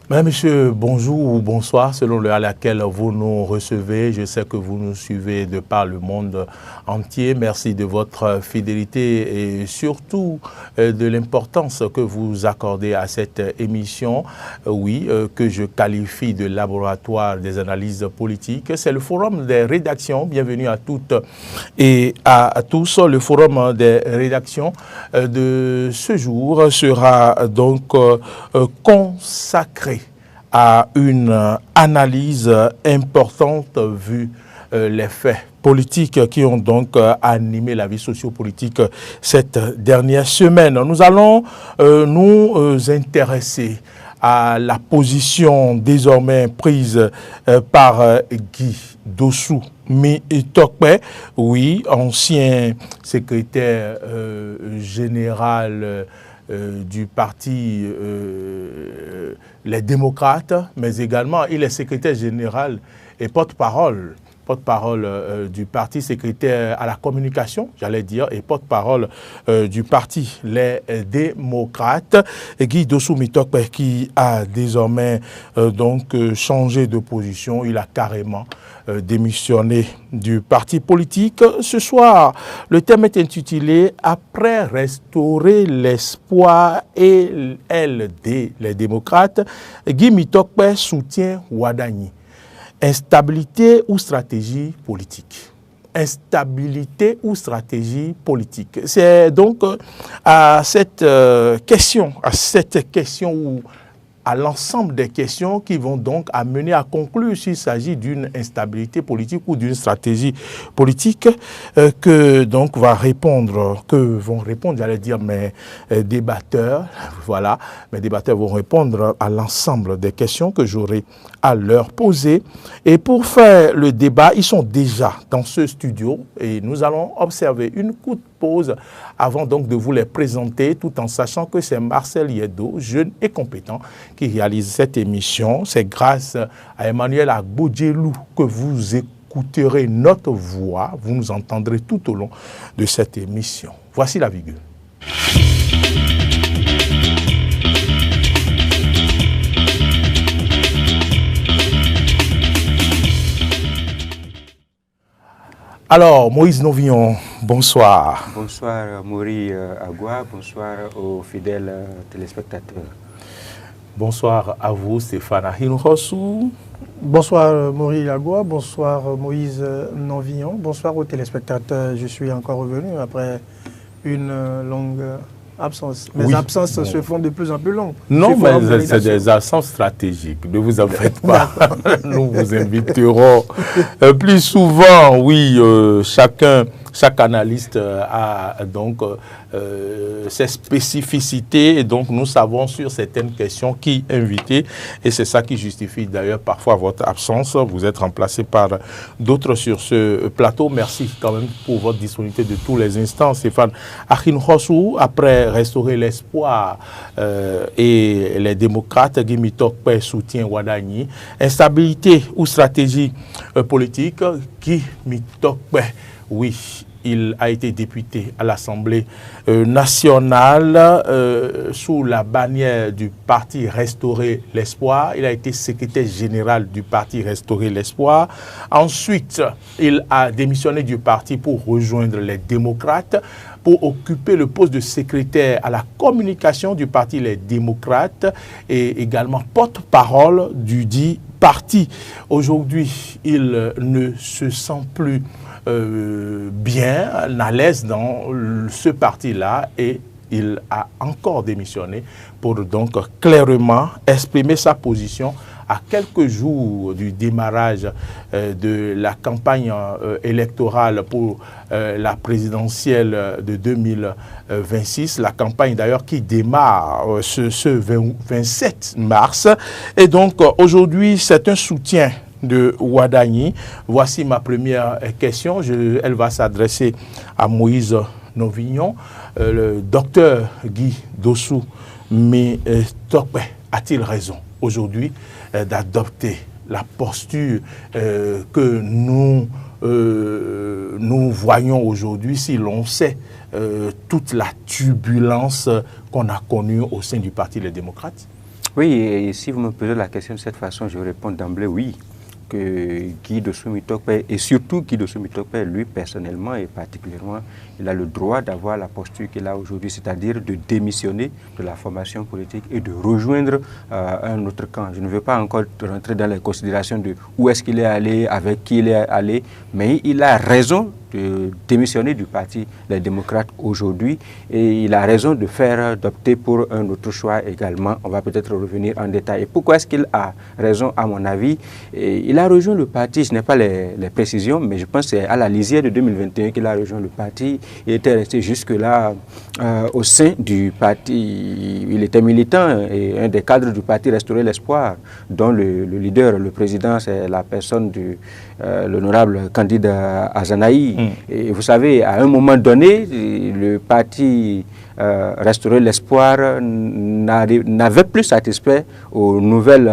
Madame, monsieur, bonjour ou bonsoir, selon l'heure à laquelle vous nous recevez. Je sais que vous nous suivez de par le monde entier. Merci de votre fidélité et surtout de l'importance que vous accordez à cette émission, que je qualifie de laboratoire des analyses politiques. C'est le forum des rédactions. Bienvenue à toutes et à tous. Le forum des rédactions de ce jour sera donc consacré à une analyse importante vu les faits politiques qui ont donc animé la vie sociopolitique cette dernière semaine. Nous allons nous intéresser à la position désormais prise par Guy Dossou Mitokpe, ancien secrétaire général du parti Les Démocrates, mais également il est secrétaire général et porte-parole du parti, secrétaire à la communication, j'allais dire, et porte-parole du parti Les Démocrates, Guy Dossou Mitokpe, qui a désormais donc changé de position. Il a carrément démissionné du parti politique. Ce soir, le thème est intitulé « Après restaurer l'espoir et LD, les démocrates », Guy Mitokpe soutient Ouadagni. Instabilité ou stratégie politique? Instabilité ou stratégie politique? C'est donc à cette question ou à l'ensemble des questions qui vont donc amener à conclure s'il s'agit d'une instabilité politique ou d'une stratégie politique que vont répondre, j'allais dire, mes débatteurs. Voilà, mes débatteurs vont répondre à l'ensemble des questions que j'aurai à leur poser. Et pour faire le débat, ils sont déjà dans ce studio et nous allons observer une courte pause avant donc de vous les présenter, tout en sachant que c'est Marcel Yedo, jeune et compétent, qui réalise cette émission. C'est grâce à Emmanuel Agbodjelou que vous écouterez notre voix, vous nous entendrez tout au long de cette émission. Voici la virgule. Alors, Moïse Novillon, bonsoir. Bonsoir Maurice Agua, bonsoir aux fidèles téléspectateurs. Bonsoir à vous Stéphane Ahinou-Rossou. Bonsoir Maurice Agua, bonsoir Moïse Novillon, bonsoir aux téléspectateurs. Je suis encore revenu après une longue absence. Mes absences se font de plus en plus longues. Non, mais c'est des absences stratégiques. Ne vous en faites pas. Nous vous inviterons plus souvent. Chaque analyste a donc ses spécificités et donc nous savons sur certaines questions qui inviter et c'est ça qui justifie d'ailleurs parfois votre absence. Vous êtes remplacé par d'autres sur ce plateau. Merci quand même pour votre disponibilité de tous les instants. Stéphane Ahinou-Rossou, après restaurer l'espoir et les démocrates, Guy Mitokpe soutient Ouadagni. Instabilité ou stratégie politique, Guy Mitokpe, il a été député à l'Assemblée nationale sous la bannière du parti Restaurer l'Espoir. Il a été secrétaire général du parti Restaurer l'Espoir. Ensuite, il a démissionné du parti pour rejoindre les démocrates, pour occuper le poste de secrétaire à la communication du parti Les Démocrates et également porte-parole du dit parti. Aujourd'hui, il ne se sent plus bien à l'aise dans ce parti-là et il a encore démissionné pour donc clairement exprimer sa position à quelques jours du démarrage de la campagne électorale pour la présidentielle de 2026. La campagne d'ailleurs qui démarre ce 27 mars. Et donc aujourd'hui c'est un soutien de Ouadagni. Voici ma première question. Elle va s'adresser à Moïse Novillon. Le docteur Guy Dossou Mitokpe a-t-il raison aujourd'hui d'adopter la posture que nous voyons aujourd'hui si l'on sait toute la turbulence qu'on a connue au sein du Parti Les Démocrates? Oui, et si vous me posez la question de cette façon, je réponds d'emblée oui. Que Guy Dossou Tokpé, et surtout Guy Dossou Tokpé, lui personnellement et particulièrement, il a le droit d'avoir la posture qu'il a aujourd'hui, c'est-à-dire de démissionner de la formation politique et de rejoindre un autre camp. Je ne veux pas encore rentrer dans les considérations de où est-ce qu'il est allé, avec qui il est allé, mais il a raison de démissionner du parti Les Démocrates aujourd'hui et il a raison d'opter pour un autre choix également. On va peut-être revenir en détail. Et pourquoi est-ce qu'il a raison à mon avis? Il a rejoint le parti, je n'ai pas les précisions, mais je pense que c'est à la lisière de 2021 qu'il a rejoint le parti. Il était resté jusque-là au sein du parti. Il était militant et un des cadres du parti Restaurer l'Espoir, dont le leader, le président, c'est la personne de l'honorable Candide Azanaï. Et vous savez, à un moment donné, le parti Restaurer l'Espoir n'avait plus satisfait aux nouvelles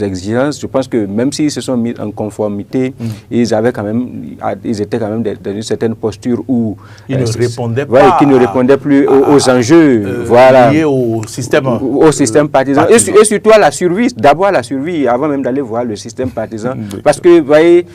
exigences. Je pense que même s'ils se sont mis en conformité, ils étaient quand même dans une certaine posture où ils ne répondaient pas, qui ne répondaient plus aux enjeux liés au système partisan. Et surtout à la survie, d'abord à la survie, avant même d'aller voir le système partisan. Parce que, vous voyez,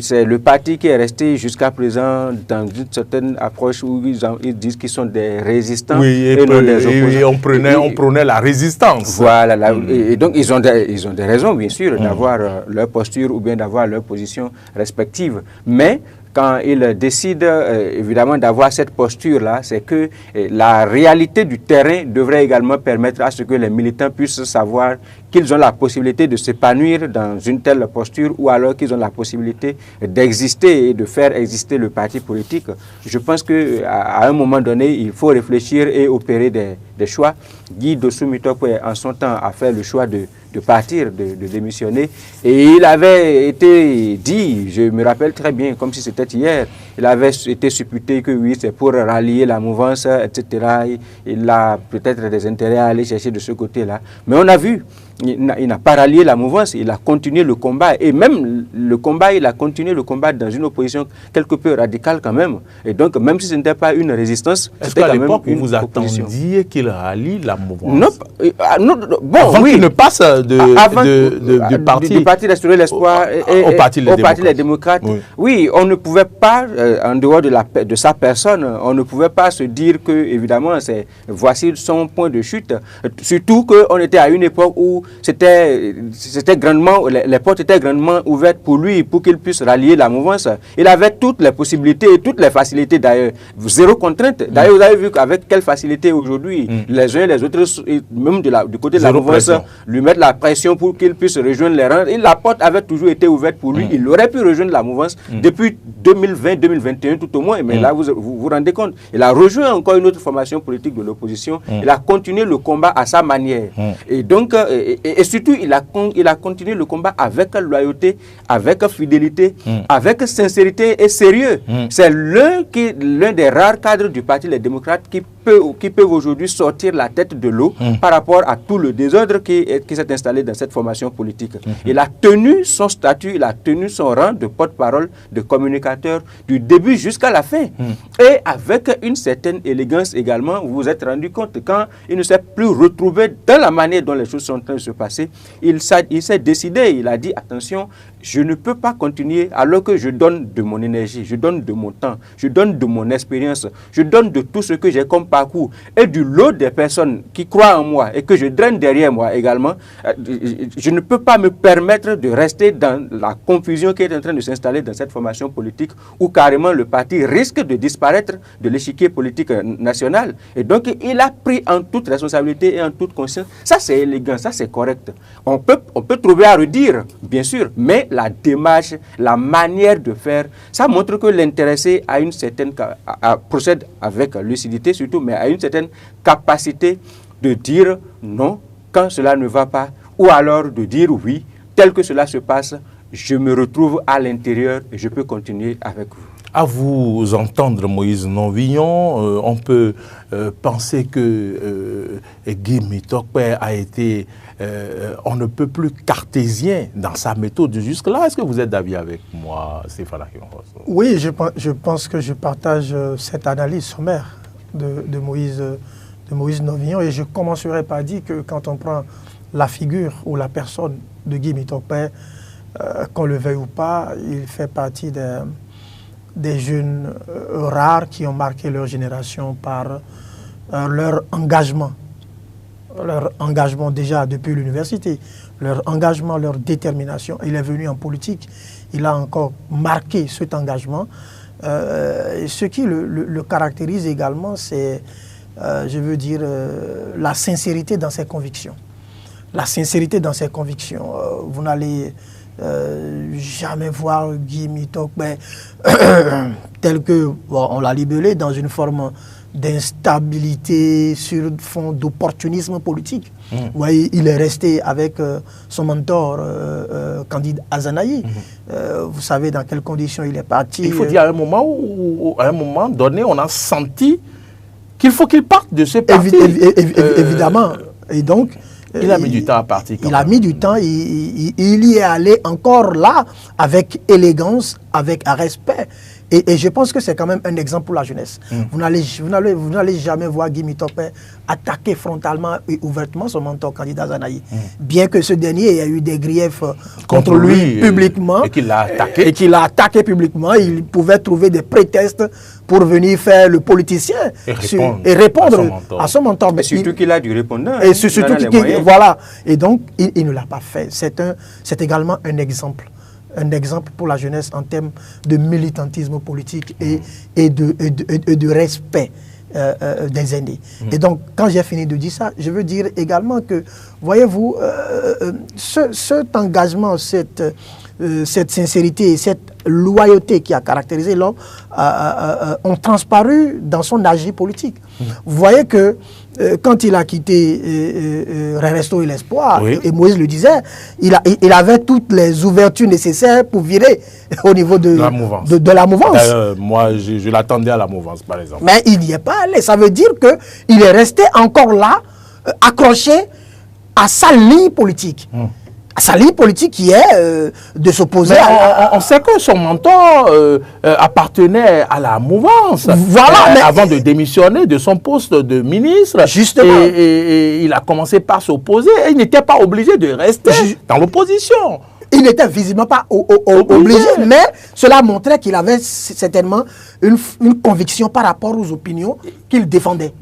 c'est le parti qui est resté jusqu'à présent dans une certaine approche où ils disent qu'ils sont des résistants. Oui, et non des opposants. On prenait la résistance. Voilà, et donc ils ont des raisons, bien sûr, d'avoir leur posture ou bien d'avoir leur position respective. Mais quand ils décident évidemment d'avoir cette posture-là, c'est que la réalité du terrain devrait également permettre à ce que les militants puissent savoir qu'ils ont la possibilité de s'épanouir dans une telle posture ou alors qu'ils ont la possibilité d'exister et de faire exister le parti politique. Je pense qu'à un moment donné, il faut réfléchir et opérer des choix. Guy Dossou Tokpé, en son temps, a fait le choix de partir, de démissionner. Et il avait été dit, je me rappelle très bien, comme si c'était hier, il avait été supputé que oui, c'est pour rallier la mouvance, etc. Il a peut-être des intérêts à aller chercher de ce côté-là. Mais on a vu, il n'a pas rallié la mouvance, il a continué le combat. Et même le combat, il a continué le combat dans une opposition quelque peu radicale quand même. Et donc, même si ce n'était pas une résistance, c'était quand même une opposition. Est-ce qu'à l'époque, vous attendiez qu'il rallie la mouvance? Non, bon, avant qu'il ne passe du parti Restaurer l'Espoir au parti Les Démocrates. Oui, on ne pouvait pas, en dehors de sa personne, on ne pouvait pas se dire que, évidemment, voici son point de chute. Surtout qu'on était à une époque où c'était grandement, les portes étaient grandement ouvertes pour lui, pour qu'il puisse rallier la mouvance. Il avait toutes les possibilités et toutes les facilités d'ailleurs. Zéro contrainte. D'ailleurs, vous avez vu avec quelle facilité aujourd'hui, les uns et les autres, même du côté de la mouvance, lui mettre la pression pour qu'il puisse rejoindre les rangs. Et la porte avait toujours été ouverte pour lui. Il aurait pu rejoindre la mouvance depuis 2020-2021 tout au moins. Mais là, vous vous rendez compte, il a rejoint encore une autre formation politique de l'opposition. Il a continué le combat à sa manière. Et donc, et surtout, il a continué le combat avec loyauté, avec fidélité, avec sincérité et sérieux. C'est l'un des rares cadres du Parti Les Démocrates qui peuvent aujourd'hui sortir la tête de l'eau par rapport à tout le désordre qui s'est installé dans cette formation politique. Il a tenu son statut, il a tenu son rang de porte-parole, de communicateur du début jusqu'à la fin. Et avec une certaine élégance également, vous vous êtes rendu compte quand il ne s'est plus retrouvé dans la manière dont les choses sont en train de se passer, il s'est décidé, il a dit attention, je ne peux pas continuer alors que je donne de mon énergie, je donne de mon temps, je donne de mon expérience, je donne de tout ce que j'ai comme parcours et du lot des personnes qui croient en moi et que je draine derrière moi également. Je ne peux pas me permettre de rester dans la confusion qui est en train de s'installer dans cette formation politique où carrément le parti risque de disparaître de l'échiquier politique national. Et donc il a pris en toute responsabilité et en toute conscience. Ça c'est élégant, ça c'est correct. On peut trouver à redire, bien sûr, mais la démarche, la manière de faire, ça montre que l'intéressé a une certaine procède avec lucidité surtout, mais a une certaine capacité de dire non quand cela ne va pas, ou alors de dire oui, tel que cela se passe, je me retrouve à l'intérieur et je peux continuer avec vous. À vous entendre, Moïse Nonvillon, on peut penser que Guy Tokpé a été, on ne peut plus cartésien dans sa méthode jusque-là. Est-ce que vous êtes d'avis avec moi, Stéphane Akimos? Oui, je pense que je partage cette analyse sommaire de Moïse Nonvillon et je commencerai par dire que quand on prend la figure ou la personne de Guy Mitokpe, qu'on le veuille ou pas, il fait partie des jeunes rares qui ont marqué leur génération par leur engagement déjà depuis l'université, leur engagement, leur détermination. Il est venu en politique, il a encore marqué cet engagement. Ce qui le caractérise également, c'est, je veux dire, la sincérité dans ses convictions. La sincérité dans ses convictions. Vous n'allez jamais voir Guy Mitokpe tel que, bon, on l'a libellé dans une forme d'instabilité sur fond d'opportunisme politique. Vous voyez, il est resté avec son mentor, Candide Azanaï. Vous savez dans quelles conditions il est parti. Il faut dire à un moment où, à un moment donné, on a senti qu'il faut qu'il parte de ce parti. Évidemment. Et donc, il a mis du temps à partir. Il a mis du temps. Il y est allé encore là, avec élégance, avec respect. Et je pense que c'est quand même un exemple pour la jeunesse. Vous n'allez jamais voir Guy Mitokpe attaquer frontalement et ouvertement son mentor candidat Zanaï. Bien que ce dernier ait eu des griefs contre lui publiquement. Et qu'il l'a attaqué. Et qu'il l'a attaqué publiquement. Il pouvait trouver des prétextes pour venir faire le politicien et répondre à son mentor. Mais surtout qu'il a du répondant. Et surtout voilà. Et donc, il ne l'a pas fait. C'est également un exemple. Un exemple pour la jeunesse en termes de militantisme politique et de respect des aînés. Et donc, quand j'ai fini de dire ça, je veux dire également que, voyez-vous, cet engagement, cette sincérité et cette loyauté qui a caractérisé l'homme ont transparu dans son agir politique. Vous voyez que quand il a quitté Resto et l'Espoir, et Moïse le disait, il avait toutes les ouvertures nécessaires pour virer au niveau de la mouvance. Moi, je l'attendais à la mouvance, par exemple. Mais il n'y est pas allé. Ça veut dire qu'il est resté encore là, accroché à sa ligne politique. Sa ligne politique qui est de s'opposer à... On sait que son mentor appartenait à la mouvance. Voilà, avant de démissionner de son poste de ministre. Justement. Et il a commencé par s'opposer. Il n'était pas obligé de rester dans l'opposition. Il n'était visiblement pas obligé, mais cela montrait qu'il avait certainement une conviction par rapport aux opinions qu'il défendait.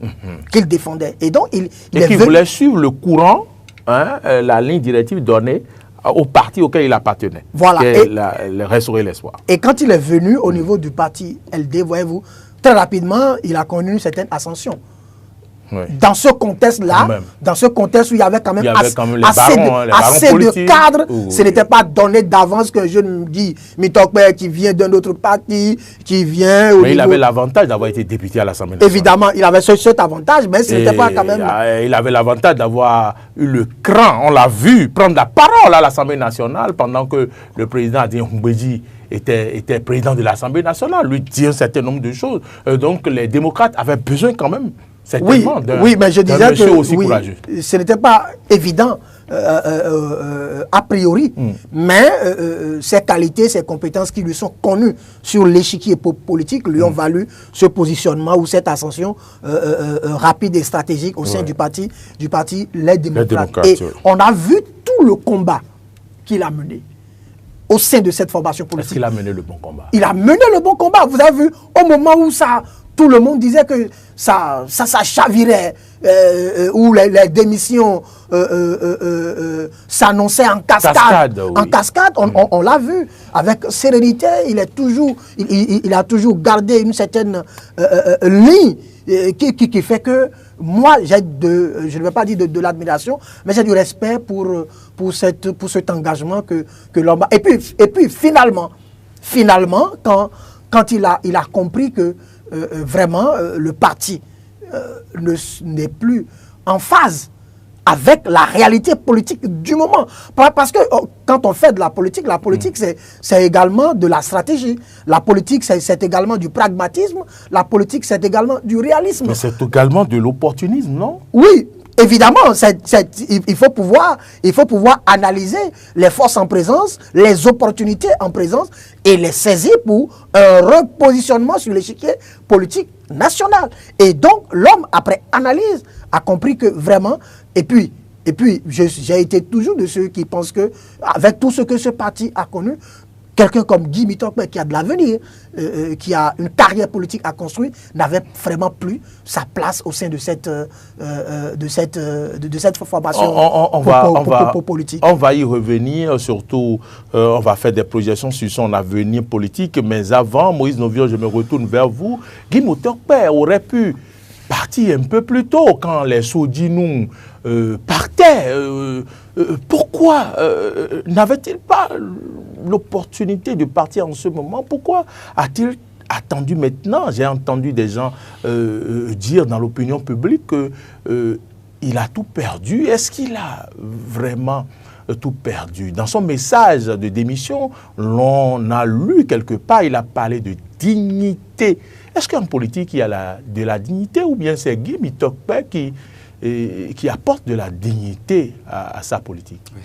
Et donc, il voulait suivre le courant, la ligne directive donnée au parti auquel il appartenait. Voilà. Le Restaurer l'Espoir. Et quand il est venu au niveau du parti LD, voyez-vous, très rapidement, il a connu une certaine ascension. Oui. Dans ce contexte-là, dans ce contexte où il y avait quand même assez de cadres, ce n'était pas donné d'avance qu'un jeune Guy Mitokpe qui vient d'un autre parti, qui vient... Mais il avait l'avantage d'avoir été député à l'Assemblée nationale. Évidemment, il avait cet avantage, mais ce n'était pas quand même... Il avait l'avantage d'avoir eu le cran, on l'a vu, prendre la parole à l'Assemblée nationale pendant que le président Adrien Mbedji était président de l'Assemblée nationale, lui dit un certain nombre de choses. Donc les démocrates avaient besoin quand même... Oui, mais je disais que ce n'était pas évident a priori, mais ses qualités, ses compétences qui lui sont connues sur l'échiquier politique lui ont valu ce positionnement ou cette ascension rapide et stratégique au sein du parti Les Démocrates. Et on a vu tout le combat qu'il a mené au sein de cette formation politique. Est-ce qu'il a mené le bon combat? Il a mené le bon combat. Vous avez vu, au moment où tout le monde disait que ça chavirait, où les démissions s'annonçaient en cascade. En cascade, on l'a vu. Avec sérénité, il a toujours gardé une certaine ligne qui fait que moi, j'ai je ne vais pas dire de l'admiration, mais j'ai du respect pour cet engagement que l'homme a. Et puis finalement, quand il a compris que vraiment le parti n'est plus en phase avec la réalité politique du moment. Parce que quand on fait de la politique c'est également de la stratégie. La politique, c'est également du pragmatisme. La politique, c'est également du réalisme. Mais c'est également de l'opportunisme, non? Oui, évidemment. Il faut pouvoir analyser les forces en présence, les opportunités en présence et les saisir pour un repositionnement sur l'échiquier politique national. Et donc, l'homme, après analyse, a compris que vraiment... Et puis, Et puis, j'ai été toujours de ceux qui pensent que, avec tout ce que ce parti a connu, quelqu'un comme Guy Mitokpe, qui a de l'avenir, qui a une carrière politique à construire, n'avait vraiment plus sa place au sein de cette formation politique. On va y revenir, surtout, on va faire des projections sur son avenir politique. Mais avant, Moïse Novio, je me retourne vers vous. Guy Mitokpe aurait pu partir un peu plus tôt quand les Sodinou partaient. Pourquoi n'avait-il pas l'opportunité de partir en ce moment? Pourquoi a-t-il attendu maintenant? J'ai entendu des gens dire dans l'opinion publique qu'il a tout perdu. Est-ce qu'il a vraiment tout perdu? Dans son message de démission, l'on a lu quelque part, il a parlé de dignité. Est-ce qu'en politique, il y a de la dignité ou bien c'est Guy Mitokpe qui apporte de la dignité à sa politique? Oui,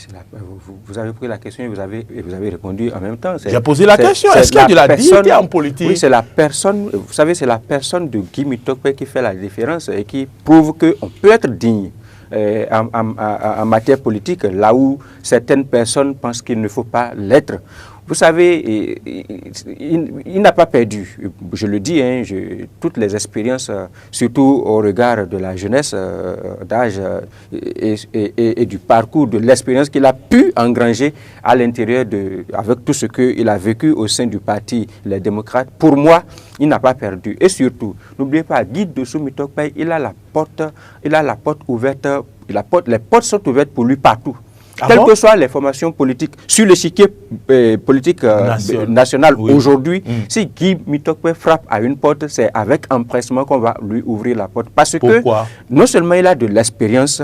vous avez pris la question et vous avez répondu en même temps. J'ai posé la question. Est-ce qu'il y a de la dignité en politique? Oui, c'est la personne, vous savez, c'est la personne de Guy Mitokpe qui fait la différence et qui prouve qu'on peut être digne en matière politique, là où certaines personnes pensent qu'il ne faut pas l'être. Vous savez, il n'a pas perdu, je le dis, toutes les expériences, surtout au regard de la jeunesse, d'âge et du parcours, de l'expérience qu'il a pu engranger à l'intérieur avec tout ce qu'il a vécu au sein du parti Les Démocrates. Pour moi, il n'a pas perdu. Et surtout, n'oubliez pas, Guy Dossou Mitokpe, il a la porte ouverte, les portes sont ouvertes pour lui partout. Quelles que soient les formations politiques, sur l'échiquier politique national aujourd'hui, si Guy Mitokpe frappe à une porte, c'est avec empressement qu'on va lui ouvrir la porte. Parce que non seulement il a de l'expérience,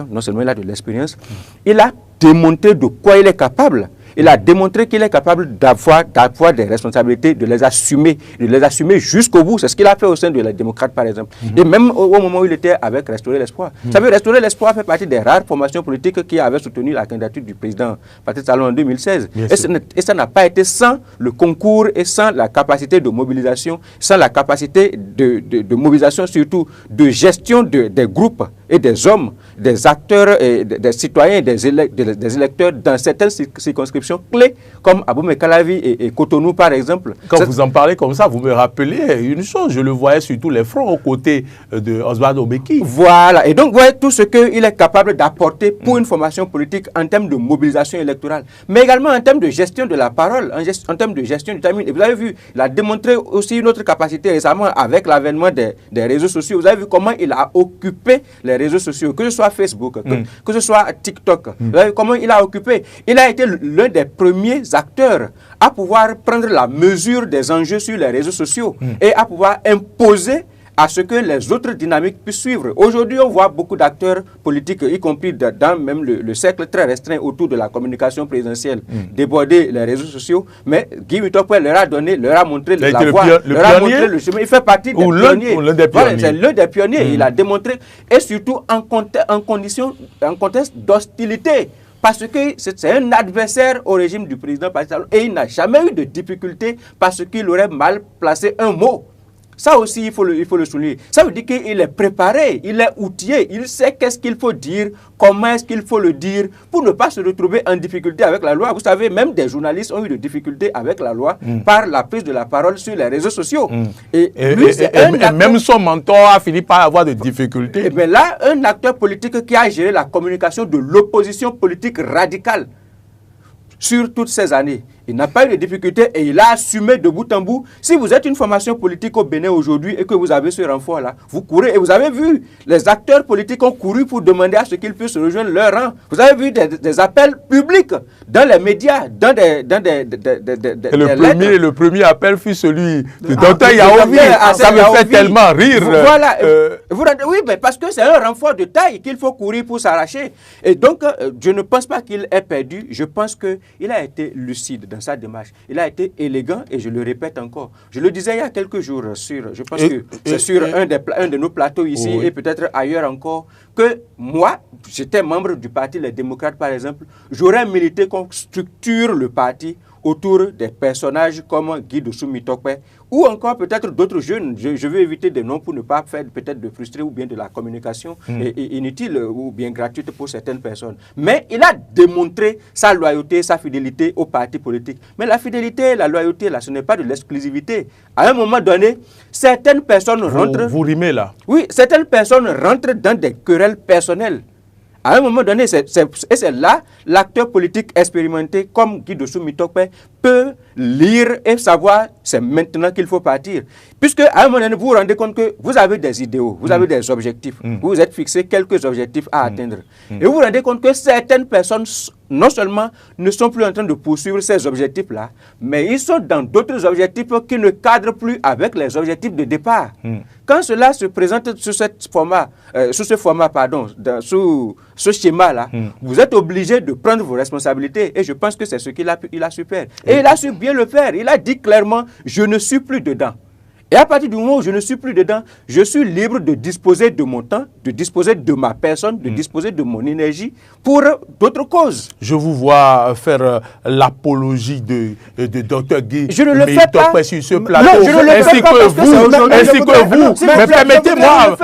il a démontré de quoi il est capable. Il a démontré qu'il est capable d'avoir des responsabilités, de les assumer jusqu'au bout. C'est ce qu'il a fait au sein de la démocrate, par exemple. Et même au moment où il était avec Restaurer l'Espoir. Vous savez, Restaurer l'Espoir fait partie des rares formations politiques qui avaient soutenu la candidature du président Patrice Talon en 2016. Et ça n'a pas été sans le concours et sans la capacité de mobilisation, sans la capacité de mobilisation surtout de gestion des groupes et des hommes, des acteurs, et des citoyens, des électeurs dans certaines circonscriptions clés comme Abomey Calavi et Cotonou par exemple. Quand vous en parlez comme ça, vous me rappelez une chose, je le voyais sur tous les fronts aux côtés de Oswald Obeki. Voilà, et donc vous voyez tout ce qu'il est capable d'apporter pour une formation politique en termes de mobilisation électorale, mais également en termes de gestion de la parole, en termes de gestion du timing. Et vous avez vu, il a démontré aussi une autre capacité récemment avec l'avènement des réseaux sociaux. Vous avez vu comment il a occupé les réseaux sociaux, que ce soit Facebook, que ce soit TikTok. Vous avez vu comment il a occupé. Il a été l'un des premiers acteurs à pouvoir prendre la mesure des enjeux sur les réseaux sociaux et à pouvoir imposer à ce que les autres dynamiques puissent suivre. Aujourd'hui, on voit beaucoup d'acteurs politiques, y compris dans même le cercle très restreint autour de la communication présidentielle, déborder les réseaux sociaux, mais Guy Mitokpe leur a montré la voie, leur a montré le chemin. Il fait partie des pionniers. Voilà, c'est l'un des pionniers. Il a démontré, et surtout en contexte d'hostilité. Parce que c'est un adversaire au régime du président Patrice Talon et il n'a jamais eu de difficulté parce qu'il aurait mal placé un mot. Ça aussi, il faut le souligner. Ça veut dire qu'il est préparé, il est outillé, il sait qu'est-ce qu'il faut dire, comment est-ce qu'il faut le dire, pour ne pas se retrouver en difficulté avec la loi. Vous savez, même des journalistes ont eu des difficultés avec la loi par la prise de la parole sur les réseaux sociaux. Et même son mentor a fini par avoir des difficultés. Et bien là, un acteur politique qui a géré la communication de l'opposition politique radicale sur toutes ces années, il n'a pas eu de difficulté et il a assumé de bout en bout. Si vous êtes une formation politique au Bénin aujourd'hui et que vous avez ce renfort-là, vous courez. Et vous avez vu, les acteurs politiques ont couru pour demander à ce qu'ils puissent rejoindre leur rang. Vous avez vu des appels publics dans les médias, dans des le premier appel fut celui de Dr Yaovi. Ça me fait tellement rire. Voilà. Oui, mais parce que c'est un renfort de taille qu'il faut courir pour s'arracher. Et donc, je ne pense pas qu'il ait perdu. Je pense qu'il a été lucide dans sa démarche. Il a été élégant et je le répète encore. Je le disais il y a quelques jours je pense que c'est sur un de nos plateaux ici et peut-être ailleurs encore, que moi, j'étais membre du parti Les Démocrates par exemple, j'aurais milité qu'on structure le parti autour des personnages comme Guy Dossou Mitokpe ou encore peut-être d'autres jeunes. Je veux éviter des noms pour ne pas faire peut-être de frustrer ou bien de la communication inutile ou bien gratuite pour certaines personnes. Mais il a démontré sa loyauté, sa fidélité au parti politique. Mais la fidélité, la loyauté, là, ce n'est pas de l'exclusivité. À un moment donné, certaines personnes rentrent... Vous rimez là. Oui, certaines personnes rentrent dans des querelles personnelles. À un moment donné, c'est là l'acteur politique expérimenté comme Guy Dossou Mitokpe peut lire et savoir c'est maintenant qu'il faut partir. Puisque à un moment donné, vous vous rendez compte que vous avez des idéaux, vous avez des objectifs, vous vous êtes fixé quelques objectifs à atteindre. Et vous vous rendez compte que certaines personnes, non seulement ne sont plus en train de poursuivre ces objectifs-là, mais ils sont dans d'autres objectifs qui ne cadrent plus avec les objectifs de départ. Quand cela se présente sous ce format, sous ce schéma-là, vous êtes obligé de prendre vos responsabilités. Et je pense que c'est ce qu'il a su faire. Et il a su bien le faire. Il a dit clairement, je ne suis plus dedans. Et à partir du moment où je ne suis plus dedans, je suis libre de disposer de mon temps, de disposer de ma personne, de disposer de mon énergie pour d'autres causes. Je vous vois faire l'apologie de Dr Guy. Je ne le fais pas sur ce plateau. Non, je ne le fais pas parce que c'est aujourd'hui. Ainsi que vous. Mais permettez-moi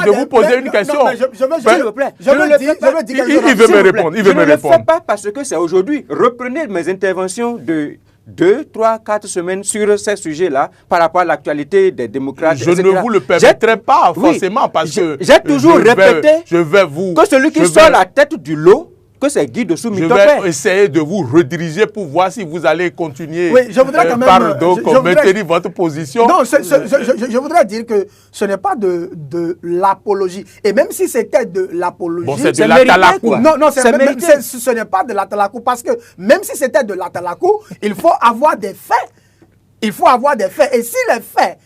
de vous poser une question. S'il vous plaît. Il veut me répondre. Je ne le fais pas parce que c'est aujourd'hui. Reprenez mes interventions de 2, 3, 4 semaines sur ces sujets-là par rapport à l'actualité des démocrates. Je ne vous le permettrai pas forcément parce que j'ai toujours répété que celui qui sort la tête du lot, que c'est Guy Dossou Mitokpe. Je vais essayer de vous rediriger pour voir si vous allez continuer je voudrais quand même, maintenir votre position. Non, je voudrais dire que ce n'est pas de l'apologie. Et même si c'était de l'apologie... Bon, c'est de l'atalakou. Non, ce n'est pas de l'atalakou parce que même si c'était de l'atalakou, il faut avoir des faits. Il faut avoir des faits. Et si les faits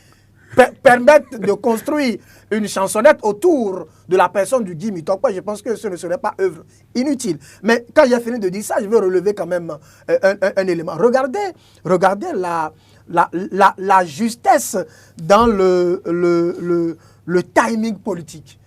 permettent de construire une chansonnette autour de la personne du Guy Mitokpe, je pense que ce ne serait pas œuvre inutile. Mais quand j'ai fini de dire ça, je vais relever quand même un élément. Regardez la justesse dans le timing politique.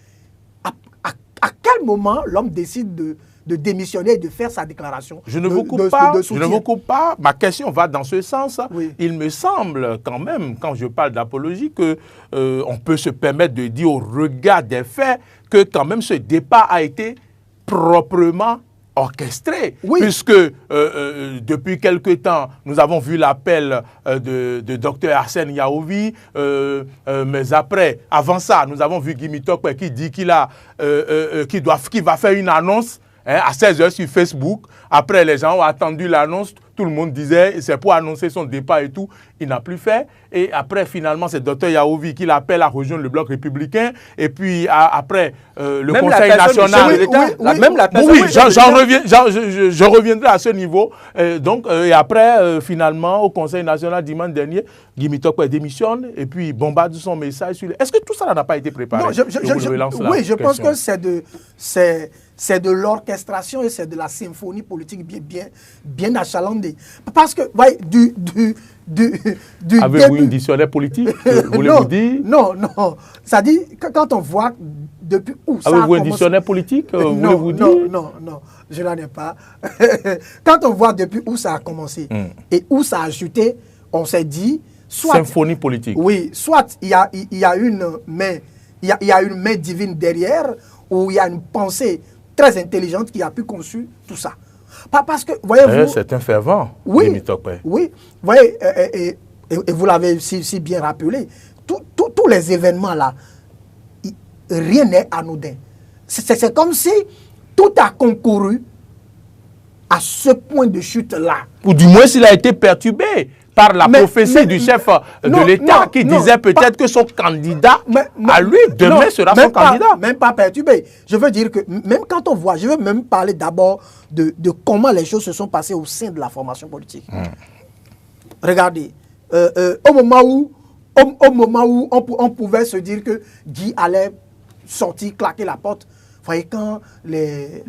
À quel moment l'homme décide de démissionner et de faire sa déclaration? Je ne vous coupe pas. Ma question va dans ce sens. Oui. Il me semble quand même, quand je parle d'apologie, que on peut se permettre de dire au regard des faits que quand même ce départ a été proprement orchestré, puisque depuis quelque temps, nous avons vu l'appel de Dr Arsène Yaovi, mais avant ça, nous avons vu Guy Mitokpe qui dit qu'il va faire une annonce à 16h sur Facebook. Après, les gens ont attendu l'annonce. Tout le monde disait c'est pour annoncer son départ et tout. Il n'a plus fait. Et après, finalement, c'est Dr Yaovi qui l'appelle à rejoindre le bloc républicain. Et puis, après, le même Conseil national... Je reviendrai à ce niveau. Et après, finalement, au Conseil national dimanche dernier, Guy Mitokpe démissionne et puis bombarde son message. Est-ce que tout ça n'a pas été préparé? Non, je pense que c'est de l'orchestration et c'est de la symphonie politique bien achalandée. Parce que, voyez, avez-vous un dictionnaire politique, voulez-vous dire? Non. Ça dit, quand on voit depuis où ça a commencé... Avez-vous un dictionnaire politique, voulez-vous dire? Non, je n'en ai pas. Quand on voit depuis où ça a commencé et où ça a chuté, on s'est dit... Symphonie politique. Oui, soit il y a une main divine derrière, ou il y a une pensée très intelligente qui a pu conçu tout ça. Parce que, voyez-vous... c'est un fervent, oui, Guy Mitokpe. Oui, voyez, et vous l'avez si bien rappelé, tous les événements là, rien n'est anodin. C'est comme si tout a concouru à ce point de chute-là. Ou du moins s'il a été perturbé par la prophétie du chef de l'État qui disait peut-être que son candidat, à lui, demain sera son candidat. Même pas perturbé. Je veux dire que même quand on voit, je veux même parler d'abord de comment les choses se sont passées au sein de la formation politique. Regardez, au moment où on pouvait se dire que Guy allait sortir, claquer la porte, vous voyez, quand les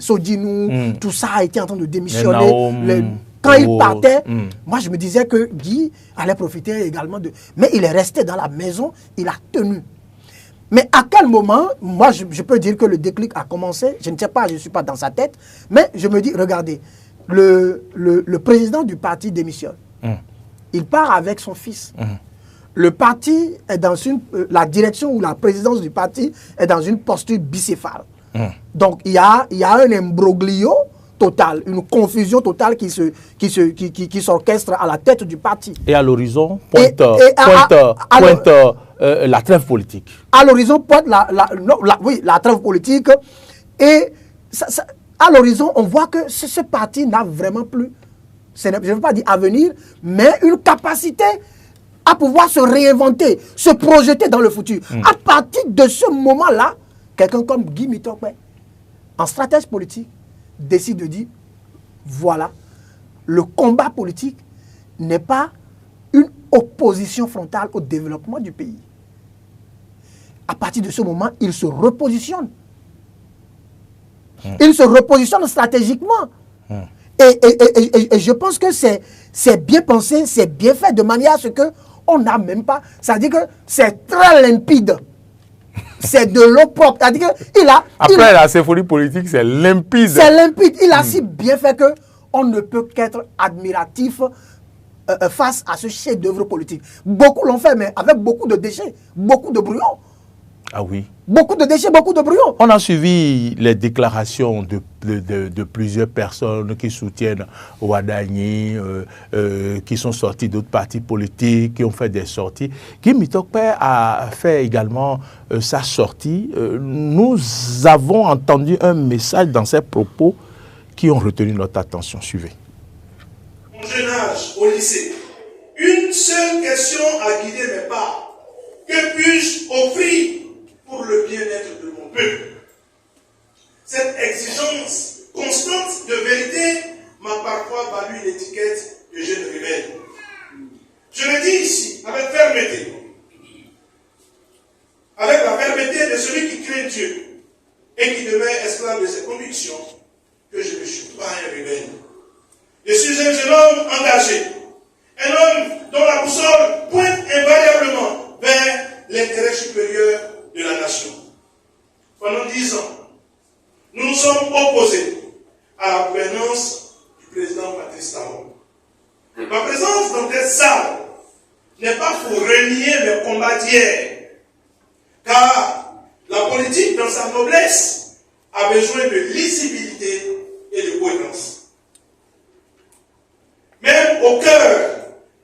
Sodinou, tout ça a été en train de démissionner. Quand il partait, moi je me disais que Guy allait profiter également de... Mais il est resté dans la maison, il a tenu. Mais à quel moment, moi je peux dire que le déclic a commencé, je ne sais pas, je ne suis pas dans sa tête, mais je me dis, regardez, le président du parti démissionne. Il part avec son fils. Le parti est dans la direction ou la présidence du parti est dans une posture bicéphale. Donc, il y a un imbroglio total, une confusion totale qui s'orchestre à la tête du parti. Et à l'horizon, pointe la trêve politique. À l'horizon, pointe la trêve politique. Et à l'horizon, on voit que ce parti n'a vraiment plus, je ne veux pas dire avenir, mais une capacité à pouvoir se réinventer, se projeter dans le futur. À partir de ce moment-là, quelqu'un comme Guy Mitokpe, en stratège politique, décide de dire, voilà, le combat politique n'est pas une opposition frontale au développement du pays. À partir de ce moment, il se repositionne. Il se repositionne stratégiquement. Et je pense que c'est bien pensé, c'est bien fait, de manière à ce qu'on n'a même pas... C'est-à-dire que c'est très limpide. C'est de l'eau propre. C'est-à-dire qu'il a... Après la symphonie politique, c'est limpide. C'est limpide. Il a si bien fait qu'on ne peut qu'être admiratif face à ce chef-d'œuvre politique. Beaucoup l'ont fait, mais avec beaucoup de déchets, beaucoup de brouillons. Ah oui. Beaucoup de déchets, beaucoup de brouillons. On a suivi les déclarations de plusieurs personnes qui soutiennent Ouadani, qui sont sortis d'autres partis politiques, qui ont fait des sorties. Guy Mitokpe a fait également sa sortie. Nous avons entendu un message dans ses propos qui ont retenu notre attention. Suivez. Mon jeune âge au lycée, une seule question a guidé mes pas. Que puis-je offrir pour le bien-être de mon peuple? Cette exigence constante de vérité m'a parfois valu l'étiquette de jeune rebelle. Je le dis ici avec fermeté, avec la fermeté de celui qui craint Dieu et qui demeure esclave de ses convictions, que je ne suis pas un rebelle. Je suis un jeune homme engagé, un homme dont la boussole pointe invariablement vers l'intérêt supérieur de la nation. Pendant 10 ans, nous nous sommes opposés à la gouvernance du président Patrice Talon. Ma présence dans cette salle n'est pas pour renier mes combats d'hier, car la politique, dans sa noblesse, a besoin de lisibilité et de cohérence. Même au cœur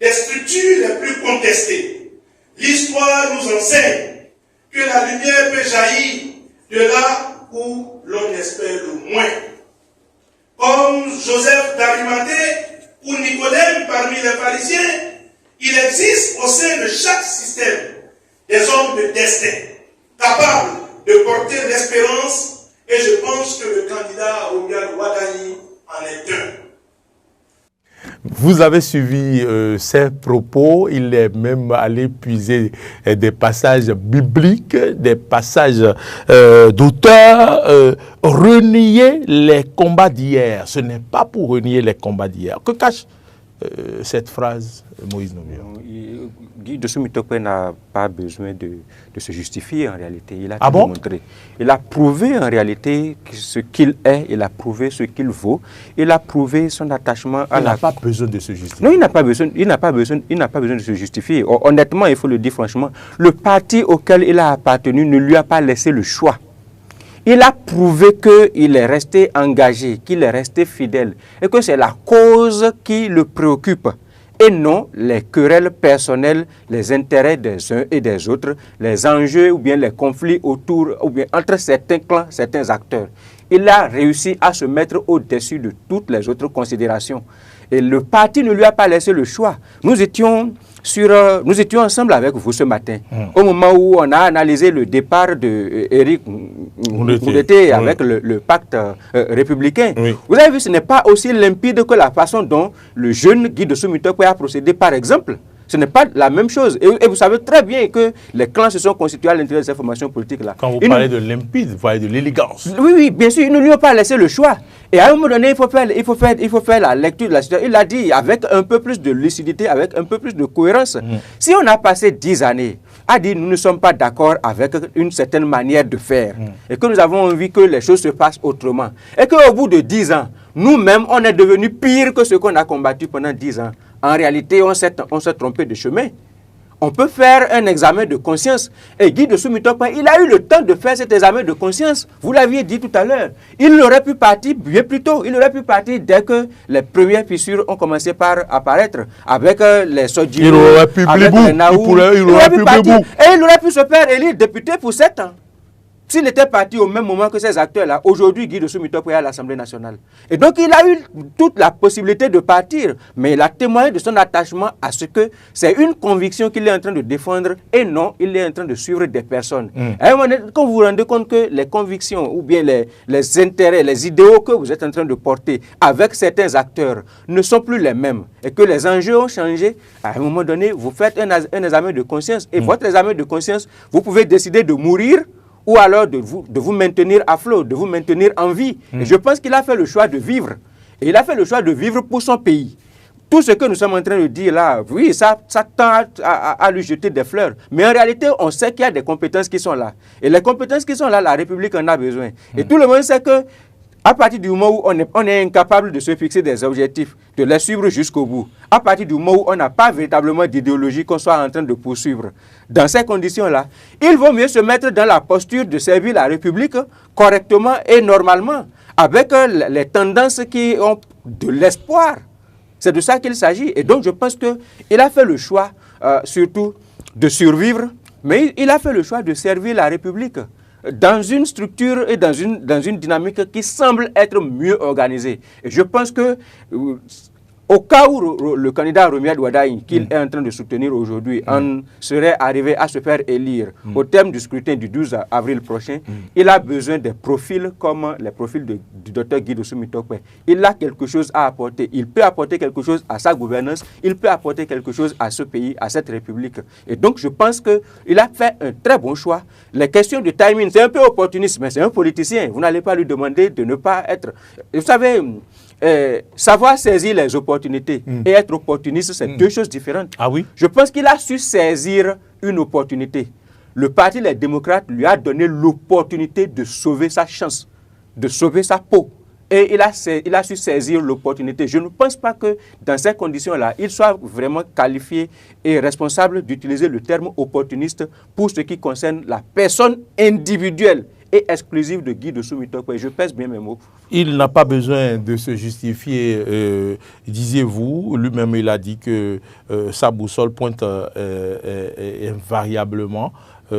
des structures les plus contestées, l'histoire nous enseigne que la lumière peut jaillir de là où l'on espère le moins. Comme Joseph d'Arimathée ou Nicodème parmi les pharisiens, il existe au sein de chaque système des hommes de destin, capables de porter l'espérance, et je pense que le candidat Oumia Ouadani en est un. Vous avez suivi ses propos, il est même allé puiser des passages bibliques, des passages d'auteurs, renier les combats d'hier. Ce n'est pas pour renier les combats d'hier. Que cache cette phrase, Moïse Nomio? Guy Dossou Mitokpe n'a pas besoin de se justifier en réalité. Il a tout démontré. Il a prouvé en réalité ce qu'il est, il a prouvé ce qu'il vaut, il a prouvé son attachement à Il n'a pas besoin de se justifier. Non, il n'a pas besoin de se justifier. Honnêtement, il faut le dire franchement, le parti auquel il a appartenu ne lui a pas laissé le choix. Il a prouvé qu'il est resté engagé, qu'il est resté fidèle et que c'est la cause qui le préoccupe et non les querelles personnelles, les intérêts des uns et des autres, les enjeux ou bien les conflits autour ou bien entre certains clans, certains acteurs. Il a réussi à se mettre au-dessus de toutes les autres considérations. Et le parti ne lui a pas laissé le choix. Nous étions ensemble avec vous ce matin, au moment où on a analysé le départ d'Éric Ndoundete avec le pacte républicain. Oui. Vous avez vu, ce n'est pas aussi limpide que la façon dont le jeune Guy Dossou Mitokpe a procédé, par exemple. Ce n'est pas la même chose. Et vous savez très bien que les clans se sont constitués à l'intérieur de ces formations politiques-là. Quand vous parlez de limpide, vous parlez de l'élégance. Oui, bien sûr, ils ne lui ont pas laissé le choix. Et à un moment donné, il faut faire la lecture de la situation. Il a dit avec un peu plus de lucidité, avec un peu plus de cohérence. Si on a passé 10 années à dire nous ne sommes pas d'accord avec une certaine manière de faire, et que nous avons envie que les choses se passent autrement, et qu'au bout de 10 ans, nous-mêmes, on est devenu pire que ce qu'on a combattu pendant 10 ans. En réalité, on s'est trompé de chemin. On peut faire un examen de conscience. Et Guy de Soumitokpe, il a eu le temps de faire cet examen de conscience. Vous l'aviez dit tout à l'heure. Il aurait pu partir bien plus tôt. Il aurait pu partir dès que les premières fissures ont commencé par apparaître. Avec les Sodjino, avec les Naou. Il aurait pu partir. Et il aurait pu se faire élire député pour 7 ans. S'il était parti au même moment que ces acteurs-là, aujourd'hui, Guy de Soumitokpe est à l'Assemblée nationale. Et donc, il a eu toute la possibilité de partir, mais il a témoigné de son attachement à ce que c'est une conviction qu'il est en train de défendre et non, il est en train de suivre des personnes. À un moment donné, quand vous vous rendez compte que les convictions ou bien les intérêts, les idéaux que vous êtes en train de porter avec certains acteurs ne sont plus les mêmes et que les enjeux ont changé, à un moment donné, vous faites un examen de conscience. Et votre examen de conscience, vous pouvez décider de mourir ou alors de vous maintenir à flot, de vous maintenir en vie. Et je pense qu'il a fait le choix de vivre. Et il a fait le choix de vivre pour son pays. Tout ce que nous sommes en train de dire là, oui, ça tend à lui jeter des fleurs. Mais en réalité, on sait qu'il y a des compétences qui sont là. Et les compétences qui sont là, la République en a besoin. Et tout le monde sait que à partir du moment où on est incapable de se fixer des objectifs, de les suivre jusqu'au bout, à partir du moment où on n'a pas véritablement d'idéologie qu'on soit en train de poursuivre, dans ces conditions-là, il vaut mieux se mettre dans la posture de servir la République correctement et normalement, avec les tendances qui ont de l'espoir. C'est de ça qu'il s'agit. Et donc, je pense qu'il a fait le choix, surtout, de survivre, mais il a fait le choix de servir la République dans une structure et dans une dynamique qui semble être mieux organisée. Et je pense que au cas où le candidat Romuald Wadaï, qu'il est en train de soutenir aujourd'hui, en serait arrivé à se faire élire au terme du scrutin du 12 avril prochain, il a besoin des profils comme les profils du docteur Guy de Soumitokpe. Il a quelque chose à apporter. Il peut apporter quelque chose à sa gouvernance. Il peut apporter quelque chose à ce pays, à cette République. Et donc, je pense qu'il a fait un très bon choix. Les questions de timing, c'est un peu opportuniste, mais c'est un politicien. Vous n'allez pas lui demander de ne pas être... Vous savez... savoir saisir les opportunités et être opportuniste, c'est deux choses différentes. Ah oui? Je pense qu'il a su saisir une opportunité. Le Parti Les Démocrates lui a donné l'opportunité de sauver sa chance, de sauver sa peau. Et il a su saisir l'opportunité. Je ne pense pas que dans ces conditions-là, il soit vraiment qualifié et responsable d'utiliser le terme opportuniste pour ce qui concerne la personne individuelle et exclusive de Guy de Soumitokpe. Je pèse bien mes mots. Il n'a pas besoin de se justifier, disiez-vous. Lui-même, il a dit que sa boussole pointe invariablement,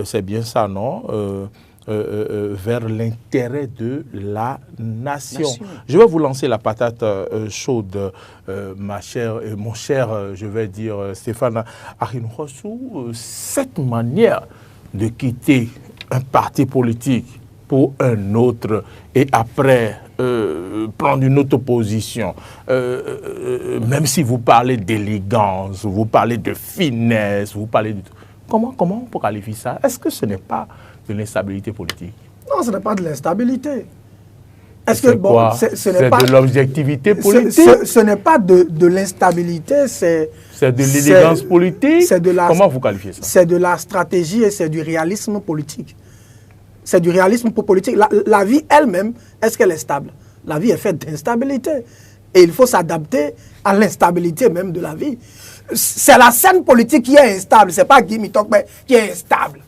c'est bien ça, non vers l'intérêt de la nation. Je vais vous lancer la patate chaude, mon cher, je vais dire, Stéphane Arinrossou. Cette manière de quitter un parti politique pour un autre et après prendre une autre position, même si vous parlez d'élégance, vous parlez de finesse, vous parlez de... Comment on peut qualifier ça? Est-ce que ce n'est pas de l'instabilité politique? Non, ce n'est pas de l'instabilité. Est-ce que bon, c'est de l'objectivité politique? Ce n'est pas de l'instabilité, c'est de l'élégance politique. Comment vous qualifiez ça? C'est de la stratégie et c'est du réalisme politique. C'est du réalisme politique. La vie elle-même, est-ce qu'elle est stable? La vie est faite d'instabilité. Et il faut s'adapter à l'instabilité même de la vie. C'est la scène politique qui est instable. Ce n'est pas Guy Mitokpe qui est instable.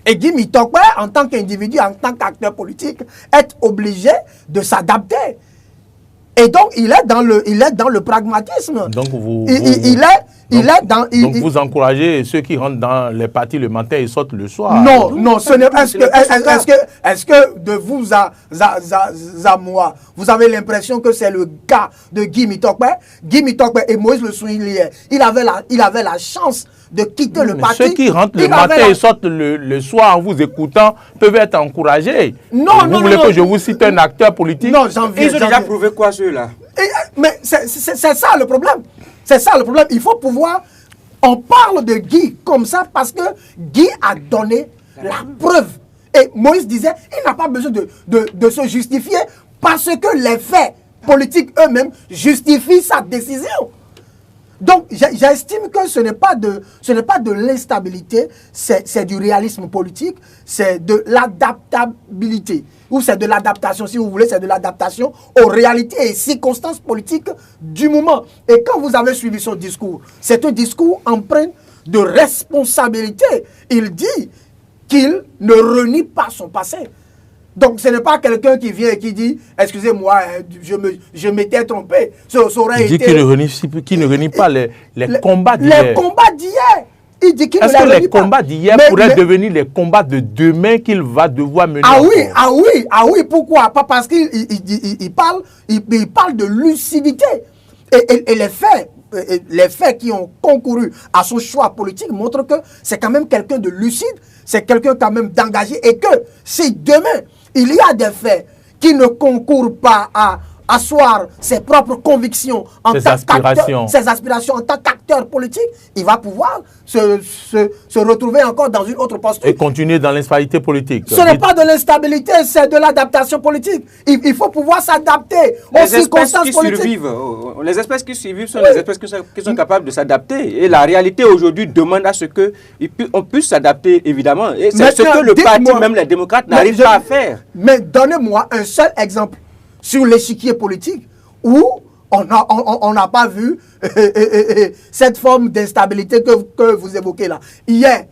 Et Guy Mitokpe, en tant qu'individu, en tant qu'acteur politique, est obligé de s'adapter. Et donc, il est dans le pragmatisme. Donc, vous encouragez ceux qui rentrent dans les partis le matin et sortent le soir. Non, ce n'est pas... Est-ce que de vous à moi, vous avez l'impression que c'est le cas de Guy Mitokpe? Guy Mitokpe et Moïse le soulignait. Il avait la chance de quitter le parti. Ceux qui rentrent le matin et sortent le soir en vous écoutant peuvent être encouragés. Vous voulez que je vous cite un acteur politique? Non, ils ont déjà prouvé quoi ceux-là? Mais c'est ça le problème. C'est ça le problème. Il faut pouvoir... On parle de Guy comme ça parce que Guy a donné la preuve. Et Moïse disait, il n'a pas besoin de se justifier parce que les faits politiques eux-mêmes justifient sa décision. Donc, j'estime que ce n'est pas de l'instabilité, c'est du réalisme politique, c'est de l'adaptabilité. Ou c'est de l'adaptation, si vous voulez, c'est de l'adaptation aux réalités et circonstances politiques du moment. Et quand vous avez suivi son discours, c'est un discours empreint de responsabilité. Il dit qu'il ne renie pas son passé. Donc, ce n'est pas quelqu'un qui vient et qui dit « Excusez-moi, je m'étais trompé. » Il dit qu'il ne renie pas les combats d'hier. Les combats d'hier. Il dit qu'il ne Est-ce que les combats d'hier pourraient devenir les combats de demain qu'il va devoir mener? Ah oui, pourquoi? Pas parce qu'il parle de lucidité. Et les faits qui ont concouru à son choix politique montrent que c'est quand même quelqu'un de lucide, c'est quelqu'un quand même d'engagé, et que si demain, il y a des faits qui ne concourent pas à asseoir ses propres convictions, ses aspirations en tant qu'acteur politique, il va pouvoir se retrouver encore dans une autre posture. Et continuer dans l'instabilité politique. Ce n'est pas de l'instabilité, c'est de l'adaptation politique. Il faut pouvoir s'adapter aux circonstances politiques. Les espèces qui survivent sont les espèces qui sont capables de s'adapter. Et la réalité aujourd'hui demande à ce qu'on puisse s'adapter, évidemment. Et c'est ce que le parti, même les démocrates, n'arrivent pas à faire. Mais donnez-moi un seul exemple sur l'échiquier politique où on n'a pas vu cette forme d'instabilité que vous évoquez là. Hier,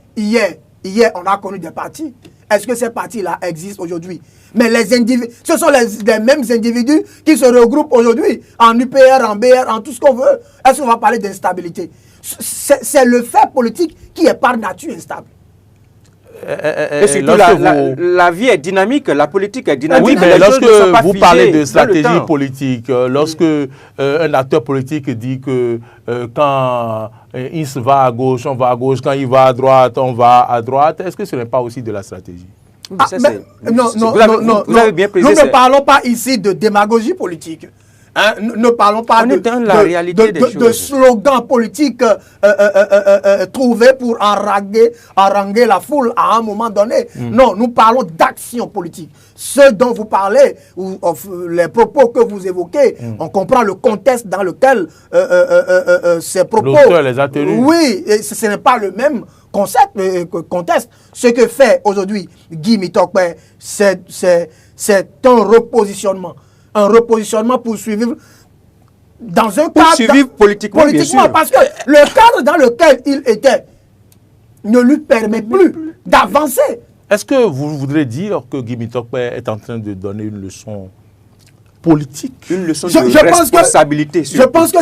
on a connu des partis. Est-ce que ces partis-là existent aujourd'hui? Mais ce sont les mêmes individus qui se regroupent aujourd'hui en UPR, en BR, en tout ce qu'on veut. Est-ce qu'on va parler d'instabilité? C'est le fait politique qui est par nature instable. Et surtout, la vie est dynamique, la politique est dynamique. Oui, mais lorsque vous parlez de stratégie politique, lorsque un acteur politique dit que quand il se va à gauche, on va à gauche, quand il va à droite, on va à droite, est-ce que ce n'est pas aussi de la stratégie? Non, nous ne parlons pas ici de démagogie politique. Hein, ne parlons pas de slogans politiques trouvés pour haranguer la foule à un moment donné. Non, nous parlons d'action politique. Ce dont vous parlez, ou les propos que vous évoquez, on comprend le contexte dans lequel ces propos... les a tenus. Oui, et ce n'est pas le même contexte. Ce que fait aujourd'hui Guy Mitokpe, c'est un repositionnement. Un repositionnement pour suivre dans un cadre politiquement, parce que le cadre dans lequel il était ne lui permet plus d'avancer. Est-ce que vous voudrez dire que Guy Mitokpe est en train de donner une leçon politique? Une leçon de responsabilité. Je pense que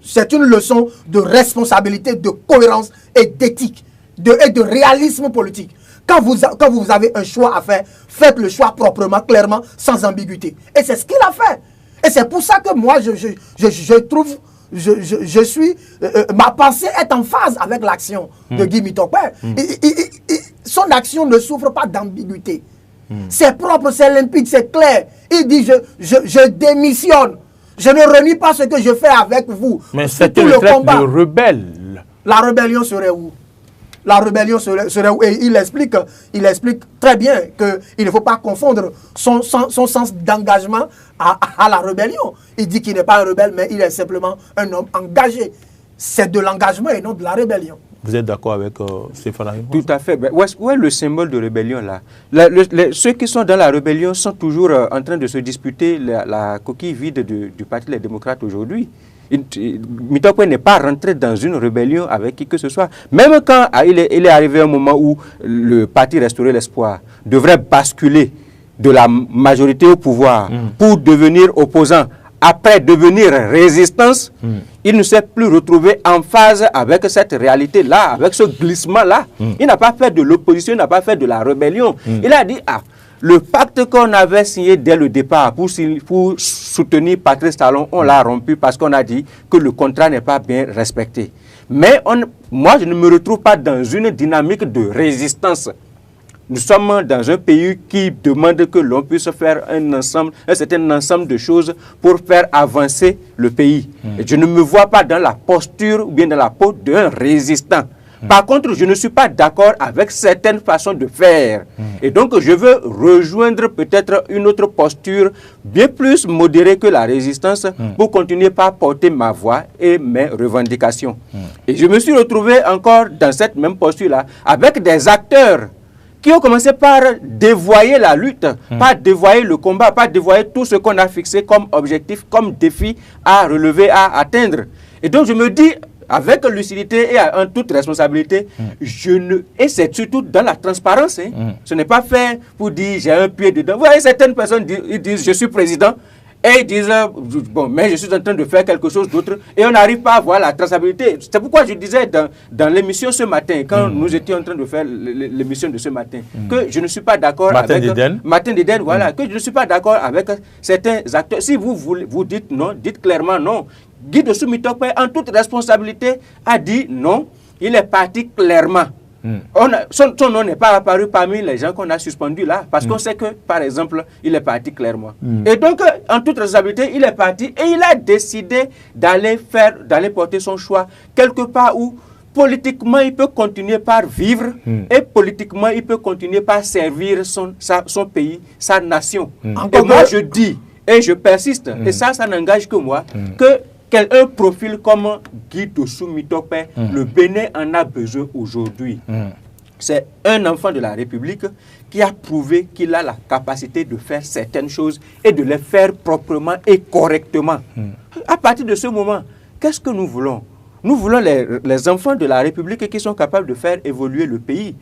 c'est une leçon de responsabilité, de cohérence et d'éthique et de réalisme politique. Quand vous avez un choix à faire, faites le choix proprement, clairement, sans ambiguïté. Et c'est ce qu'il a fait. Et c'est pour ça que moi, ma pensée est en phase avec l'action de Guy Mitokpe. Son action ne souffre pas d'ambiguïté. C'est propre, c'est limpide, c'est clair. Il dit, je démissionne. Je ne renie pas ce que je fais avec vous. Mais c'est le combat. De rebelle. La rébellion serait où? La rébellion serait où? Et il explique très bien qu'il ne faut pas confondre son sens d'engagement à la rébellion. Il dit qu'il n'est pas un rebelle, mais il est simplement un homme engagé. C'est de l'engagement et non de la rébellion. Vous êtes d'accord avec Stéphane Arimon? Tout à fait. Où est le symbole de rébellion là? Ceux qui sont dans la rébellion sont toujours en train de se disputer la coquille vide du Parti des démocrates aujourd'hui. Mitokpe n'est pas rentré dans une rébellion avec qui que ce soit. Même quand il est arrivé un moment où le parti Restaurer l'Espoir devrait basculer de la majorité au pouvoir pour devenir opposant, après devenir résistance, il ne s'est plus retrouvé en phase avec cette réalité-là, avec ce glissement-là. Il n'a pas fait de l'opposition, il n'a pas fait de la rébellion. Il a dit, le pacte qu'on avait signé dès le départ pour soutenir Patrice Talon, on l'a rompu parce qu'on a dit que le contrat n'est pas bien respecté. Mais moi, je ne me retrouve pas dans une dynamique de résistance. Nous sommes dans un pays qui demande que l'on puisse faire un certain ensemble de choses pour faire avancer le pays. Et je ne me vois pas dans la posture ou bien dans la peau d'un résistant. Par contre, je ne suis pas d'accord avec certaines façons de faire. Et donc, je veux rejoindre peut-être une autre posture bien plus modérée que la résistance pour continuer par porter ma voix et mes revendications. Et je me suis retrouvé encore dans cette même posture-là avec des acteurs qui ont commencé par dévoyer la lutte, par dévoyer le combat, par dévoyer tout ce qu'on a fixé comme objectif, comme défi à relever, à atteindre. Et donc je me dis, avec lucidité et en toute responsabilité, et c'est surtout dans la transparence. Ce n'est pas fait pour dire j'ai un pied dedans. Vous voyez, certaines personnes disent je suis président. Et ils disent, bon, mais je suis en train de faire quelque chose d'autre. Et on n'arrive pas à voir la traçabilité. C'est pourquoi je disais dans l'émission ce matin, quand nous étions en train de faire l'émission de ce matin, que je ne suis pas d'accord avec... Martin Deden, voilà, que je ne suis pas d'accord avec certains acteurs. Si vous dites non, dites clairement non. Guy Dossou Mitope, en toute responsabilité, a dit non. Il est parti clairement. Son nom n'est pas apparu parmi les gens qu'on a suspendus là, parce qu'on sait que, par exemple, il est parti clairement. Et donc, en toute responsabilité, il est parti et il a décidé d'aller porter son choix quelque part où, politiquement, il peut continuer par vivre et politiquement, il peut continuer par servir son pays, sa nation. Et moi, je dis, et je persiste, et ça n'engage que moi, que un profil comme Guy Dossou Mitope, le Bénin en a besoin aujourd'hui. C'est un enfant de la République qui a prouvé qu'il a la capacité de faire certaines choses et de les faire proprement et correctement. À partir de ce moment, qu'est-ce que nous voulons? Nous voulons les enfants de la République qui sont capables de faire évoluer le pays.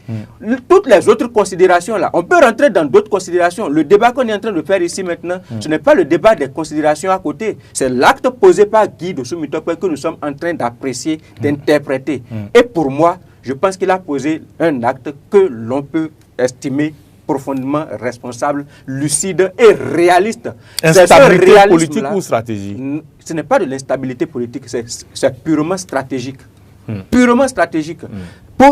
Toutes les autres considérations là, on peut rentrer dans d'autres considérations. Le débat qu'on est en train de faire ici maintenant, ce n'est pas le débat des considérations à côté. C'est l'acte posé par Guy Dossou Mitope que nous sommes en train d'apprécier, d'interpréter. Et pour moi, je pense qu'il a posé un acte que l'on peut estimer profondément responsable, lucide et réaliste. Instabilité politique ou stratégique? Ce n'est pas de l'instabilité politique, c'est purement stratégique. Purement stratégique.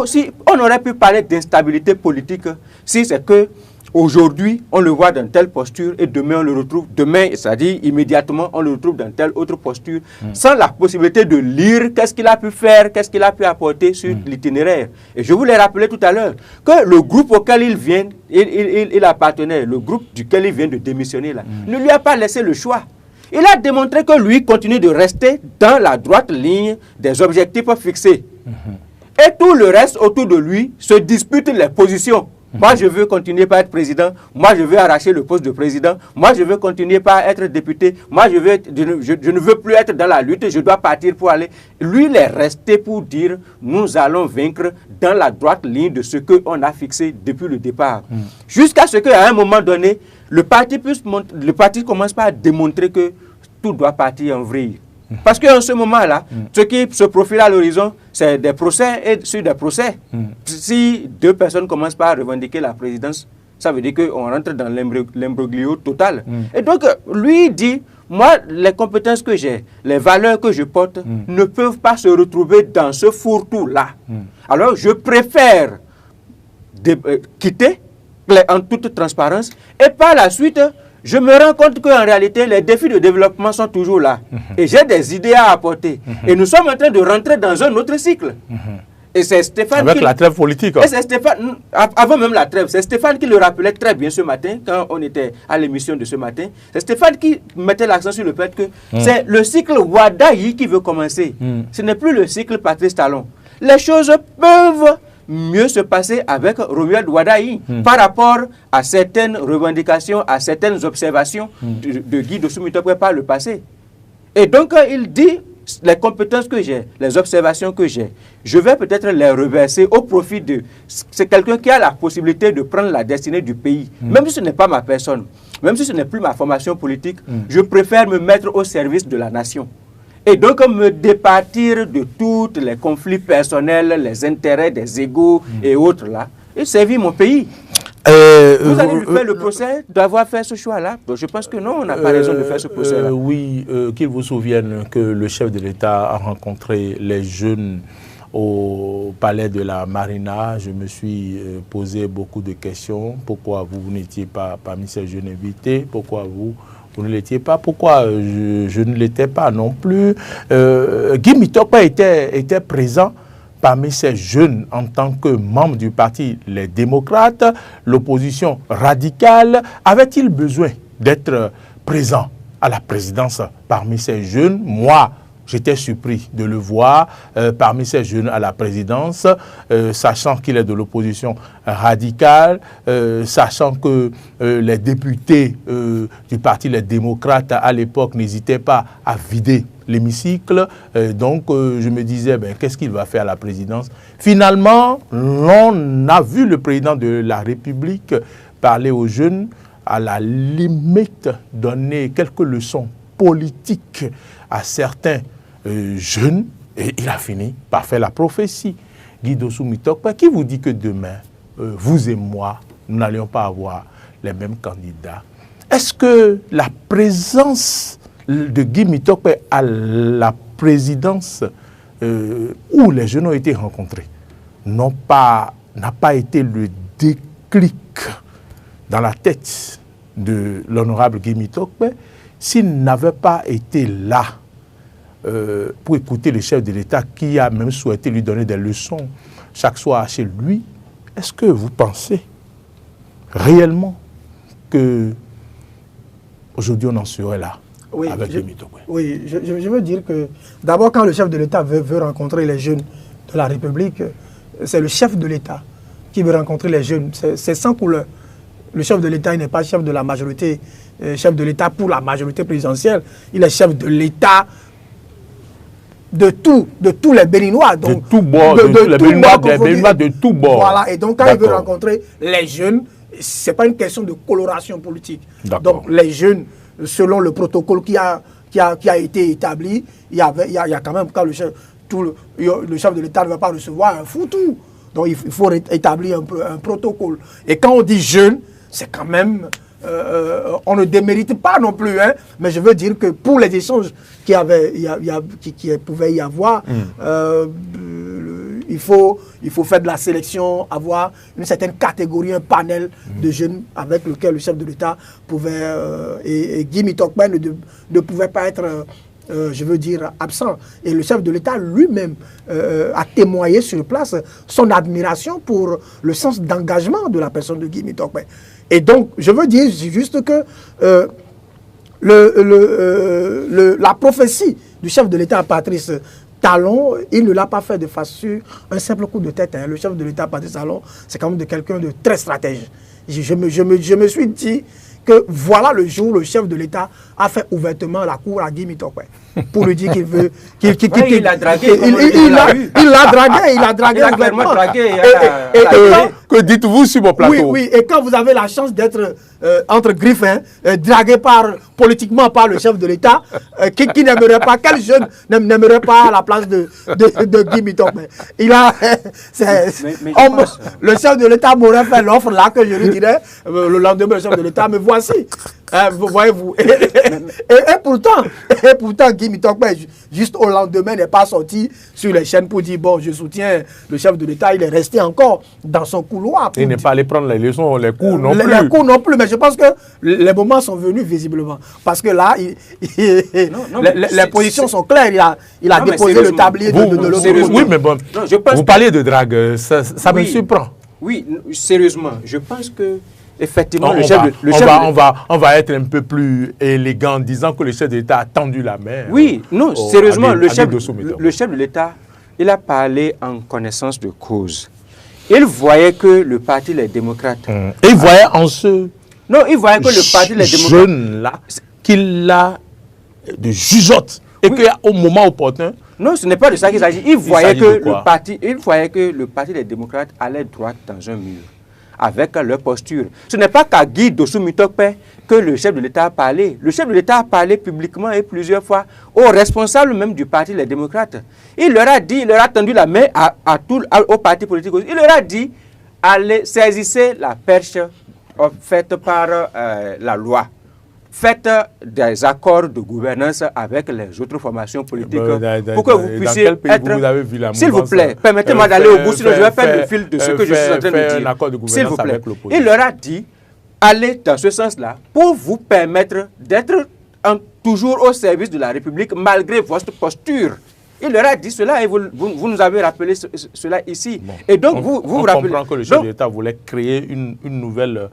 Si on aurait pu parler d'instabilité politique, si c'est que aujourd'hui, on le voit dans telle posture et demain, on le retrouve, c'est-à-dire immédiatement, on le retrouve dans telle autre posture, sans la possibilité de lire qu'est-ce qu'il a pu faire, qu'est-ce qu'il a pu apporter sur l'itinéraire. Et je vous l'ai rappelé tout à l'heure, que le groupe auquel il appartenait, le groupe duquel il vient de démissionner, là, ne lui a pas laissé le choix. Il a démontré que lui continue de rester dans la droite ligne des objectifs fixés. Et tout le reste autour de lui se dispute les positions. Moi, je veux continuer par être président. Moi, je veux arracher le poste de président. Moi, je veux continuer par être député. Moi, je ne veux plus être dans la lutte. Je dois partir pour aller. Lui, il est resté pour dire, nous allons vaincre dans la droite ligne de ce qu'on a fixé depuis le départ. Jusqu'à ce qu'à un moment donné, le parti commence par démontrer que tout doit partir en vrille. Parce qu'en ce moment-là, ce qui se profile à l'horizon, c'est des procès et sur des procès. Si deux personnes commencent par revendiquer la présidence, ça veut dire qu'on rentre dans l'imbroglio total. Et donc, lui dit, moi, les compétences que j'ai, les valeurs que je porte, ne peuvent pas se retrouver dans ce fourre-tout-là. Alors, je préfère quitter en toute transparence et par la suite, je me rends compte qu'en réalité, les défis de développement sont toujours là. Et j'ai des idées à apporter. Et nous sommes en train de rentrer dans un autre cycle. Et c'est Stéphane avec la trêve politique. Et c'est Stéphane, avant même la trêve, c'est Stéphane qui le rappelait très bien ce matin, quand on était à l'émission de ce matin. C'est Stéphane qui mettait l'accent sur le fait que c'est le cycle Wadayi qui veut commencer. Ce n'est plus le cycle Patrice Talon. Les choses peuvent mieux se passer avec Romuald Wadayi par rapport à certaines revendications, à certaines observations de Guy Dossou Mitope par le passé. Et donc, il dit, les compétences que j'ai, les observations que j'ai, je vais peut-être les reverser au profit de... C'est quelqu'un qui a la possibilité de prendre la destinée du pays. Même si ce n'est pas ma personne, même si ce n'est plus ma formation politique, je préfère me mettre au service de la nation. Et donc me départir de tous les conflits personnels, les intérêts des égos et autres là, et servir mon pays. Vous allez lui faire le procès d'avoir fait ce choix-là? Je pense que non, on n'a pas raison de faire ce procès-là. Oui, qu'il vous souvienne que le chef de l'État a rencontré les jeunes au palais de la Marina. Je me suis posé beaucoup de questions. Pourquoi vous n'étiez pas parmi ces jeunes invités? Pourquoi vous ne l'étiez pas? Pourquoi je ne l'étais pas non plus? Guy Mitope était présent parmi ces jeunes en tant que membre du parti Les Démocrates, l'opposition radicale, avait-il besoin d'être présent à la présidence parmi ces jeunes? Moi, j'étais surpris de le voir parmi ces jeunes à la présidence, sachant qu'il est de l'opposition radicale, sachant que les députés du parti Les Démocrates à l'époque n'hésitaient pas à vider l'hémicycle. Donc, je me disais, ben, qu'est-ce qu'il va faire à la présidence? Finalement, on a vu le président de la République parler aux jeunes, à la limite donner quelques leçons politiques à certains jeunes, et il a fini par faire la prophétie. Guy Dossou Mitokpe, qui vous dit que demain, vous et moi, nous n'allions pas avoir les mêmes candidats? Est-ce que la présence de Guy Mitokpe à la présidence où les jeunes ont été rencontrés n'a pas été le déclic dans la tête de l'honorable Guy Mitokpe, s'il n'avait pas été là pour écouter le chef de l'État qui a même souhaité lui donner des leçons chaque soir chez lui, est-ce que vous pensez réellement que aujourd'hui on en serait là avec Guy Mitokpe? Oui, je veux dire que d'abord quand le chef de l'État veut rencontrer les jeunes de la République, c'est le chef de l'État qui veut rencontrer les jeunes, c'est sans couleur. Le chef de l'État, il n'est pas chef de la majorité, chef de l'État pour la majorité présidentielle, il est chef de l'État de tous les Béninois. Donc, de tout bord, les Béninois de tout bord. Voilà, et donc quand il veut rencontrer les jeunes, ce n'est pas une question de coloration politique. Donc les jeunes, selon le protocole qui a été établi, il y a quand même, quand le chef de l'État ne va pas recevoir un foutu. Donc il faut établir un protocole. Et quand on dit jeune, c'est quand même... on ne démérite pas non plus, hein, mais je veux dire que pour les échanges qui pouvaient y avoir, il faut faire de la sélection, avoir une certaine catégorie, un panel de jeunes avec lequel le chef de l'État pouvait... et Guy Mitokpe ne pouvait pas être... je veux dire, absent. Et le chef de l'État lui-même a témoigné sur place son admiration pour le sens d'engagement de la personne de Guy Mitokpe. Et donc, je veux dire juste que la prophétie du chef de l'État, Patrice Talon, il ne l'a pas fait de face sur un simple coup de tête. Hein. Le chef de l'État, Patrice Talon, c'est quand même quelqu'un de très stratège. Je me suis dit que voilà le jour où le chef de l'État a fait ouvertement la cour à Guy Mitokpe pour lui dire qu'il veut... il l'a dragué. Il l'a dragué. Clairement dragué. Que dites-vous sur mon plateau? Oui, et quand vous avez la chance d'être entre griffes, dragué politiquement par le chef de l'État, qui n'aimerait pas, quel jeune n'aimerait pas la place de Guy Mitokpe? Le chef de l'État m'aurait fait l'offre là que je lui dirais, le lendemain, le chef de l'État, me voici. Voyez-vous. Et pourtant, Guy Mitokpe, juste au lendemain, n'est pas sorti sur les chaînes pour dire, bon, je soutiens le chef de l'État. Il est resté encore dans son couloir. Il n'est pas allé prendre les leçons, les cours non plus. Les cours non plus, mais je pense que les moments sont venus visiblement. Parce que là, les positions sont claires. Il a déposé le tablier de l'autre. Oui, mais bon, vous parlez de drague, ça me surprend. Oui, sérieusement, je pense que effectivement, on va être un peu plus élégant en disant que le chef de l'État a tendu la main. Oui, non, sérieusement, le chef de l'État, il a parlé en connaissance de cause. Il voyait que le parti Les Démocrates... Il voyait en ce... Non, il voyait que le parti Les Démocrates... jeune-là, qu'il a de jugeote et qu'au moment opportun... Non, ce n'est pas de ça qu'il s'agit. Il voyait que le parti Les Démocrates allait droit dans un mur avec leur posture. Ce n'est pas qu'à Guy Dossou Mitokpe que le chef de l'État a parlé. Le chef de l'État a parlé publiquement et plusieurs fois aux responsables même du parti Les Démocrates. Il leur a dit, il leur a tendu la main aux partis politiques. Il leur a dit, allez, saisissez la perche faite par la loi. Faites des accords de gouvernance avec les autres formations politiques pour que vous puissiez être... S'il vous plaît, permettez-moi d'aller au bout, sinon je vais faire le fil de ce que je suis en train de dire. S'il vous plaît, il leur a dit, allez dans ce sens-là pour vous permettre d'être toujours au service de la République malgré votre posture. Il leur a dit cela et vous nous avez rappelé cela ici. Bon. Et donc, vous rappelez... comprend que le chef de l'État voulait créer une nouvelle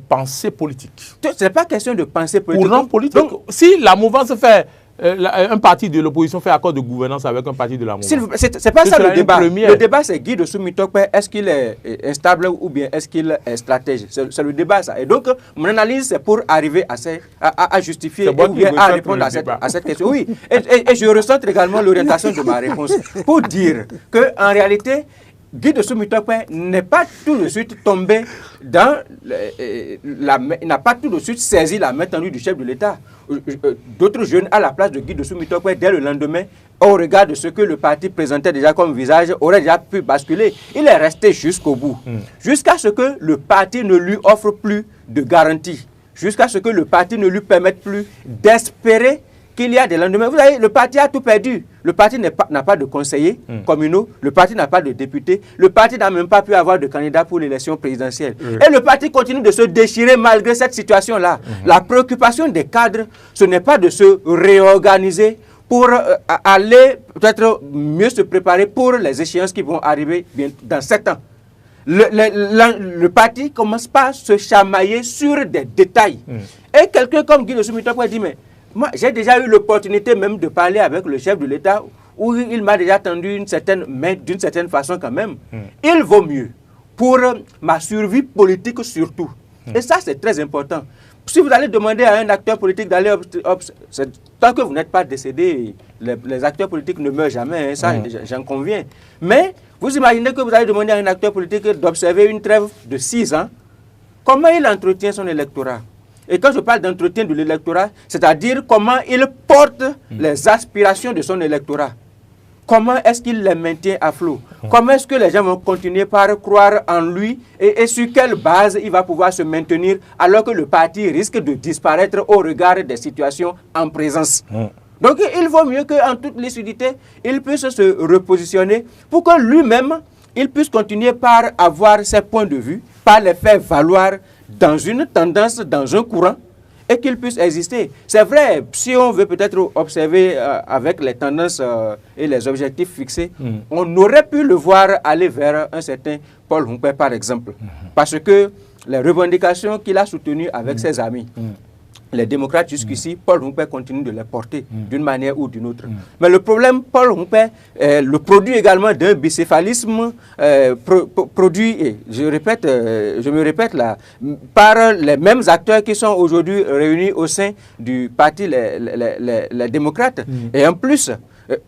pensée politique. Ce n'est pas question de pensée politique. Courant politique. Donc, si la mouvance fait... un parti de l'opposition fait accord de gouvernance avec un parti de la mouvance. C'est pas ça le débat. Le débat, c'est Guy Dossou Tokpé, est-ce qu'il est instable ou bien est-ce qu'il est stratège? C'est le débat, ça. Et donc, mon analyse, c'est pour arriver à justifier ou bien à répondre à cette question. Oui, et je ressens également l'orientation de ma réponse pour dire qu'en réalité, Guy Dossou Tokpé n'est pas tout de suite tombé dans n'a pas tout de suite saisi la main tendue du chef de l'État. D'autres jeunes à la place de Guy Dossou Tokpé dès le lendemain, au regard de ce que le parti présentait déjà comme visage, auraient déjà pu basculer. Il est resté jusqu'au bout, jusqu'à ce que le parti ne lui offre plus de garantie, jusqu'à ce que le parti ne lui permette plus d'espérer qu'il y a des lendemains. Vous savez, le parti a tout perdu. Le parti n'a pas de conseillers communaux, le parti n'a pas de députés, le parti n'a même pas pu avoir de candidat pour l'élection présidentielle. Et le parti continue de se déchirer malgré cette situation-là. La préoccupation des cadres, ce n'est pas de se réorganiser pour aller peut-être mieux se préparer pour les échéances qui vont arriver dans 7 ans. Le parti commence pas à se chamailler sur des détails. Et quelqu'un comme Guy Dossou Tokpé dit, mais moi, j'ai déjà eu l'opportunité même de parler avec le chef de l'État où il m'a déjà tendu une certaine main d'une certaine façon quand même. Il vaut mieux pour ma survie politique surtout. Et ça, c'est très important. Si vous allez demander à un acteur politique d'aller... Tant que vous n'êtes pas décédé, les acteurs politiques ne meurent jamais, hein, ça j'en conviens. Mais vous imaginez que vous allez demander à un acteur politique d'observer une trêve de 6 ans, comment il entretient son électorat? Et quand je parle d'entretien de l'électorat, c'est-à-dire comment il porte les aspirations de son électorat. Comment est-ce qu'il les maintient à flot? Comment est-ce que les gens vont continuer par croire en lui et sur quelle base il va pouvoir se maintenir alors que le parti risque de disparaître au regard des situations en présence? Donc il vaut mieux qu'en toute lucidité, il puisse se repositionner pour que lui-même, il puisse continuer par avoir ses points de vue, par les faire valoir dans une tendance, dans un courant, et qu'il puisse exister. C'est vrai, si on veut peut-être observer avec les tendances et les objectifs fixés, on aurait pu le voir aller vers un certain Paul Humpé, par exemple. Parce que les revendications qu'il a soutenues avec ses amis, les démocrates jusqu'ici, Paul Humpé continue de les porter d'une manière ou d'une autre. Mais le problème, Paul Humpé, le produit également d'un bicéphalisme produit, et je me répète là, par les mêmes acteurs qui sont aujourd'hui réunis au sein du parti les démocrates. Et en plus,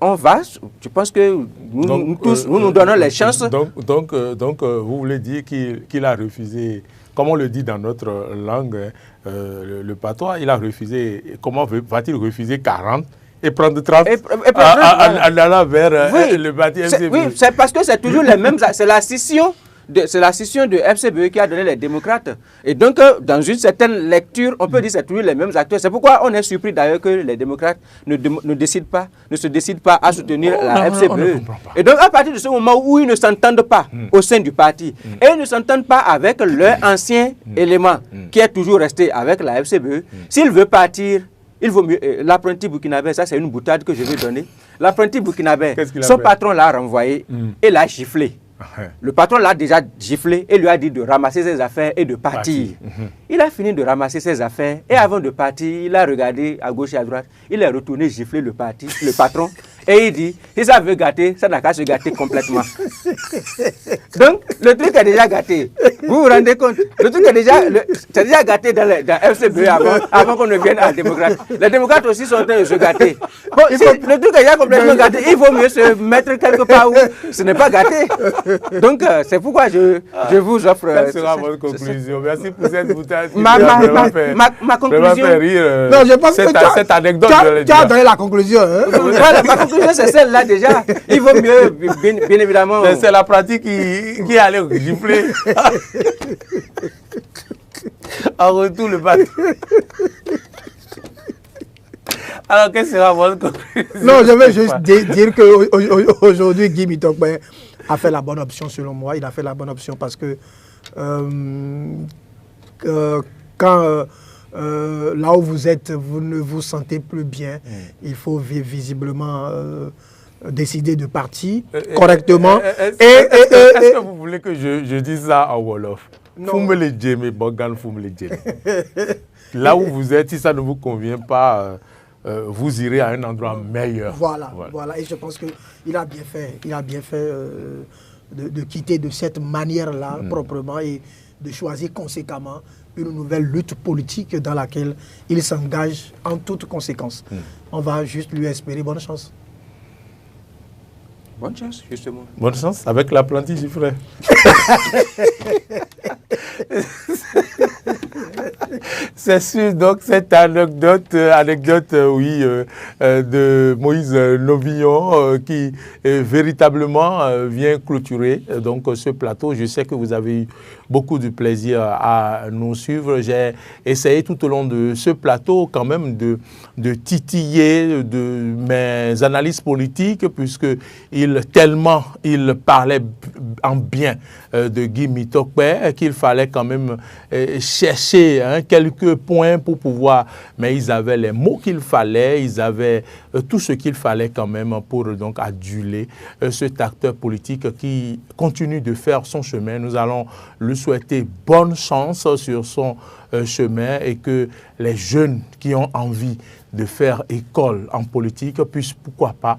on va, je pense que nous donnons les chances. Donc, vous voulez dire qu'il a refusé, comme on le dit dans notre langue, le patois, il a refusé. Comment va-t-il refuser 40 et prendre 30 en allant vers le parti FCBE? Oui, c'est parce que c'est toujours les mêmes. C'est la scission de FCBE qui a donné les démocrates. Et donc, dans une certaine lecture, on peut dire que c'est toujours les mêmes acteurs. C'est pourquoi on est surpris d'ailleurs que les démocrates ne se décident pas à soutenir la FCBE. Et donc, à partir de ce moment où ils ne s'entendent pas au sein du parti, et ils ne s'entendent pas avec leur ancien élément qui est toujours resté avec la FCBE, s'il veut partir, il vaut mieux. L'apprenti burkinabé, ça c'est une boutade que je vais donner. L'apprenti burkinabé, son patron l'a renvoyé et l'a giflé. Le patron l'a déjà giflé et lui a dit de ramasser ses affaires et de partir. Il a fini de ramasser ses affaires et avant de partir, il a regardé à gauche et à droite. Il est retourné gifler le patron et il dit, si ça veut gâter, ça n'a qu'à se gâter complètement. Donc, le truc est déjà gâté. Vous vous rendez compte? Le truc est déjà gâté dans FCBE avant qu'on ne vienne à la démocrate. Les démocrates aussi sont en train de se gâter. Bon, si le truc est déjà complètement gâté, il vaut mieux se mettre quelque part où ce n'est pas gâté. Donc, c'est pourquoi je vous offre... Quelle sera votre conclusion? Merci pour cette boutade. Ma conclusion... Non, je pense que cette anecdote... Tu as donné la conclusion. Hein? Voilà, ma conclusion, c'est celle-là déjà. Il vaut mieux, bien évidemment... C'est la pratique qui allait gifler. En retour, le bateau. Alors, quelle sera votre conclusion? Non, je veux juste dire qu'aujourd'hui, Guy Tokpé a fait la bonne option selon moi. Il a fait la bonne option parce que quand là où vous êtes, vous ne vous sentez plus bien, il faut visiblement décider de partir correctement. Est-ce que vous voulez que je dise ça en Wolof? Là où vous êtes, si ça ne vous convient pas, vous irez à un endroit meilleur. Voilà. Et je pense qu'il a bien fait, de quitter de cette manière-là proprement et de choisir conséquemment une nouvelle lutte politique dans laquelle il s'engage en toute conséquence. On va juste lui espérer bonne chance. Bonne chance, justement. Bonne chance avec l'apprenti Giffrey. C'est sûr, donc cette anecdote de Moïse Novillon qui véritablement vient clôturer donc ce plateau. Je sais que vous avez eu beaucoup de plaisir à nous suivre. J'ai essayé tout au long de ce plateau quand même de titiller de mes analyses politiques, puisque tellement il parlait en bien de Guy Mitokpe qu'il fallait quand même chercher quelques points pour pouvoir, mais ils avaient les mots qu'il fallait, ils avaient tout ce qu'il fallait quand même pour donc aduler cet acteur politique qui continue de faire son chemin. Nous allons lui souhaiter bonne chance sur son chemin et que les jeunes qui ont envie de faire école en politique puissent, pourquoi pas,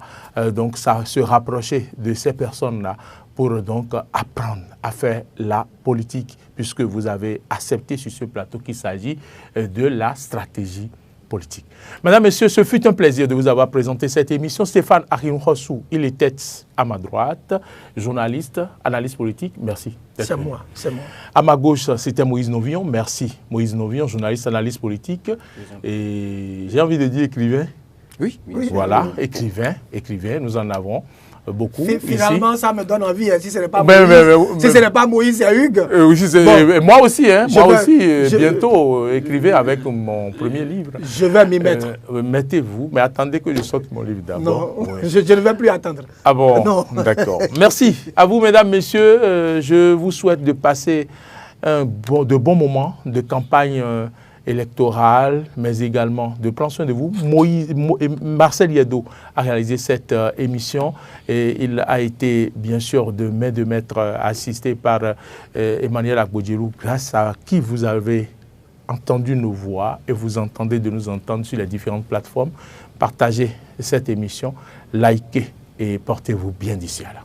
donc se rapprocher de ces personnes-là pour donc apprendre à faire la politique, puisque vous avez accepté sur ce plateau qu'il s'agit de la stratégie politique. Mesdames, Messieurs, ce fut un plaisir de vous avoir présenté cette émission. Stéphane Arinhossou, il était à ma droite, journaliste, analyste politique. Merci. C'est moi. À ma gauche, c'était Moïse Novillon. Merci. Moïse Novillon, journaliste, analyste politique. Et j'ai envie de dire écrivain. Oui. Voilà, écrivain, nous en avons beaucoup. Finalement, ici. Ça me donne envie, si ce n'est pas Moïse, si ce n'est pas Moïse, c'est Hugues. Moi aussi, bientôt écrivez avec mon premier livre. Je vais m'y mettre. Mettez-vous, mais attendez que je sorte mon livre d'abord. Non, je ne vais plus attendre. Ah bon, d'accord. Merci à vous, mesdames, messieurs. Je vous souhaite de passer de bons moments de campagne électorale, mais également de prendre soin de vous. Marcel Yedo a réalisé cette émission et il a été bien sûr de maître assisté par Emmanuel Agbodjirou, grâce à qui vous avez entendu nos voix et vous entendez de nous entendre sur les différentes plateformes. Partagez cette émission, likez et portez-vous bien d'ici à là.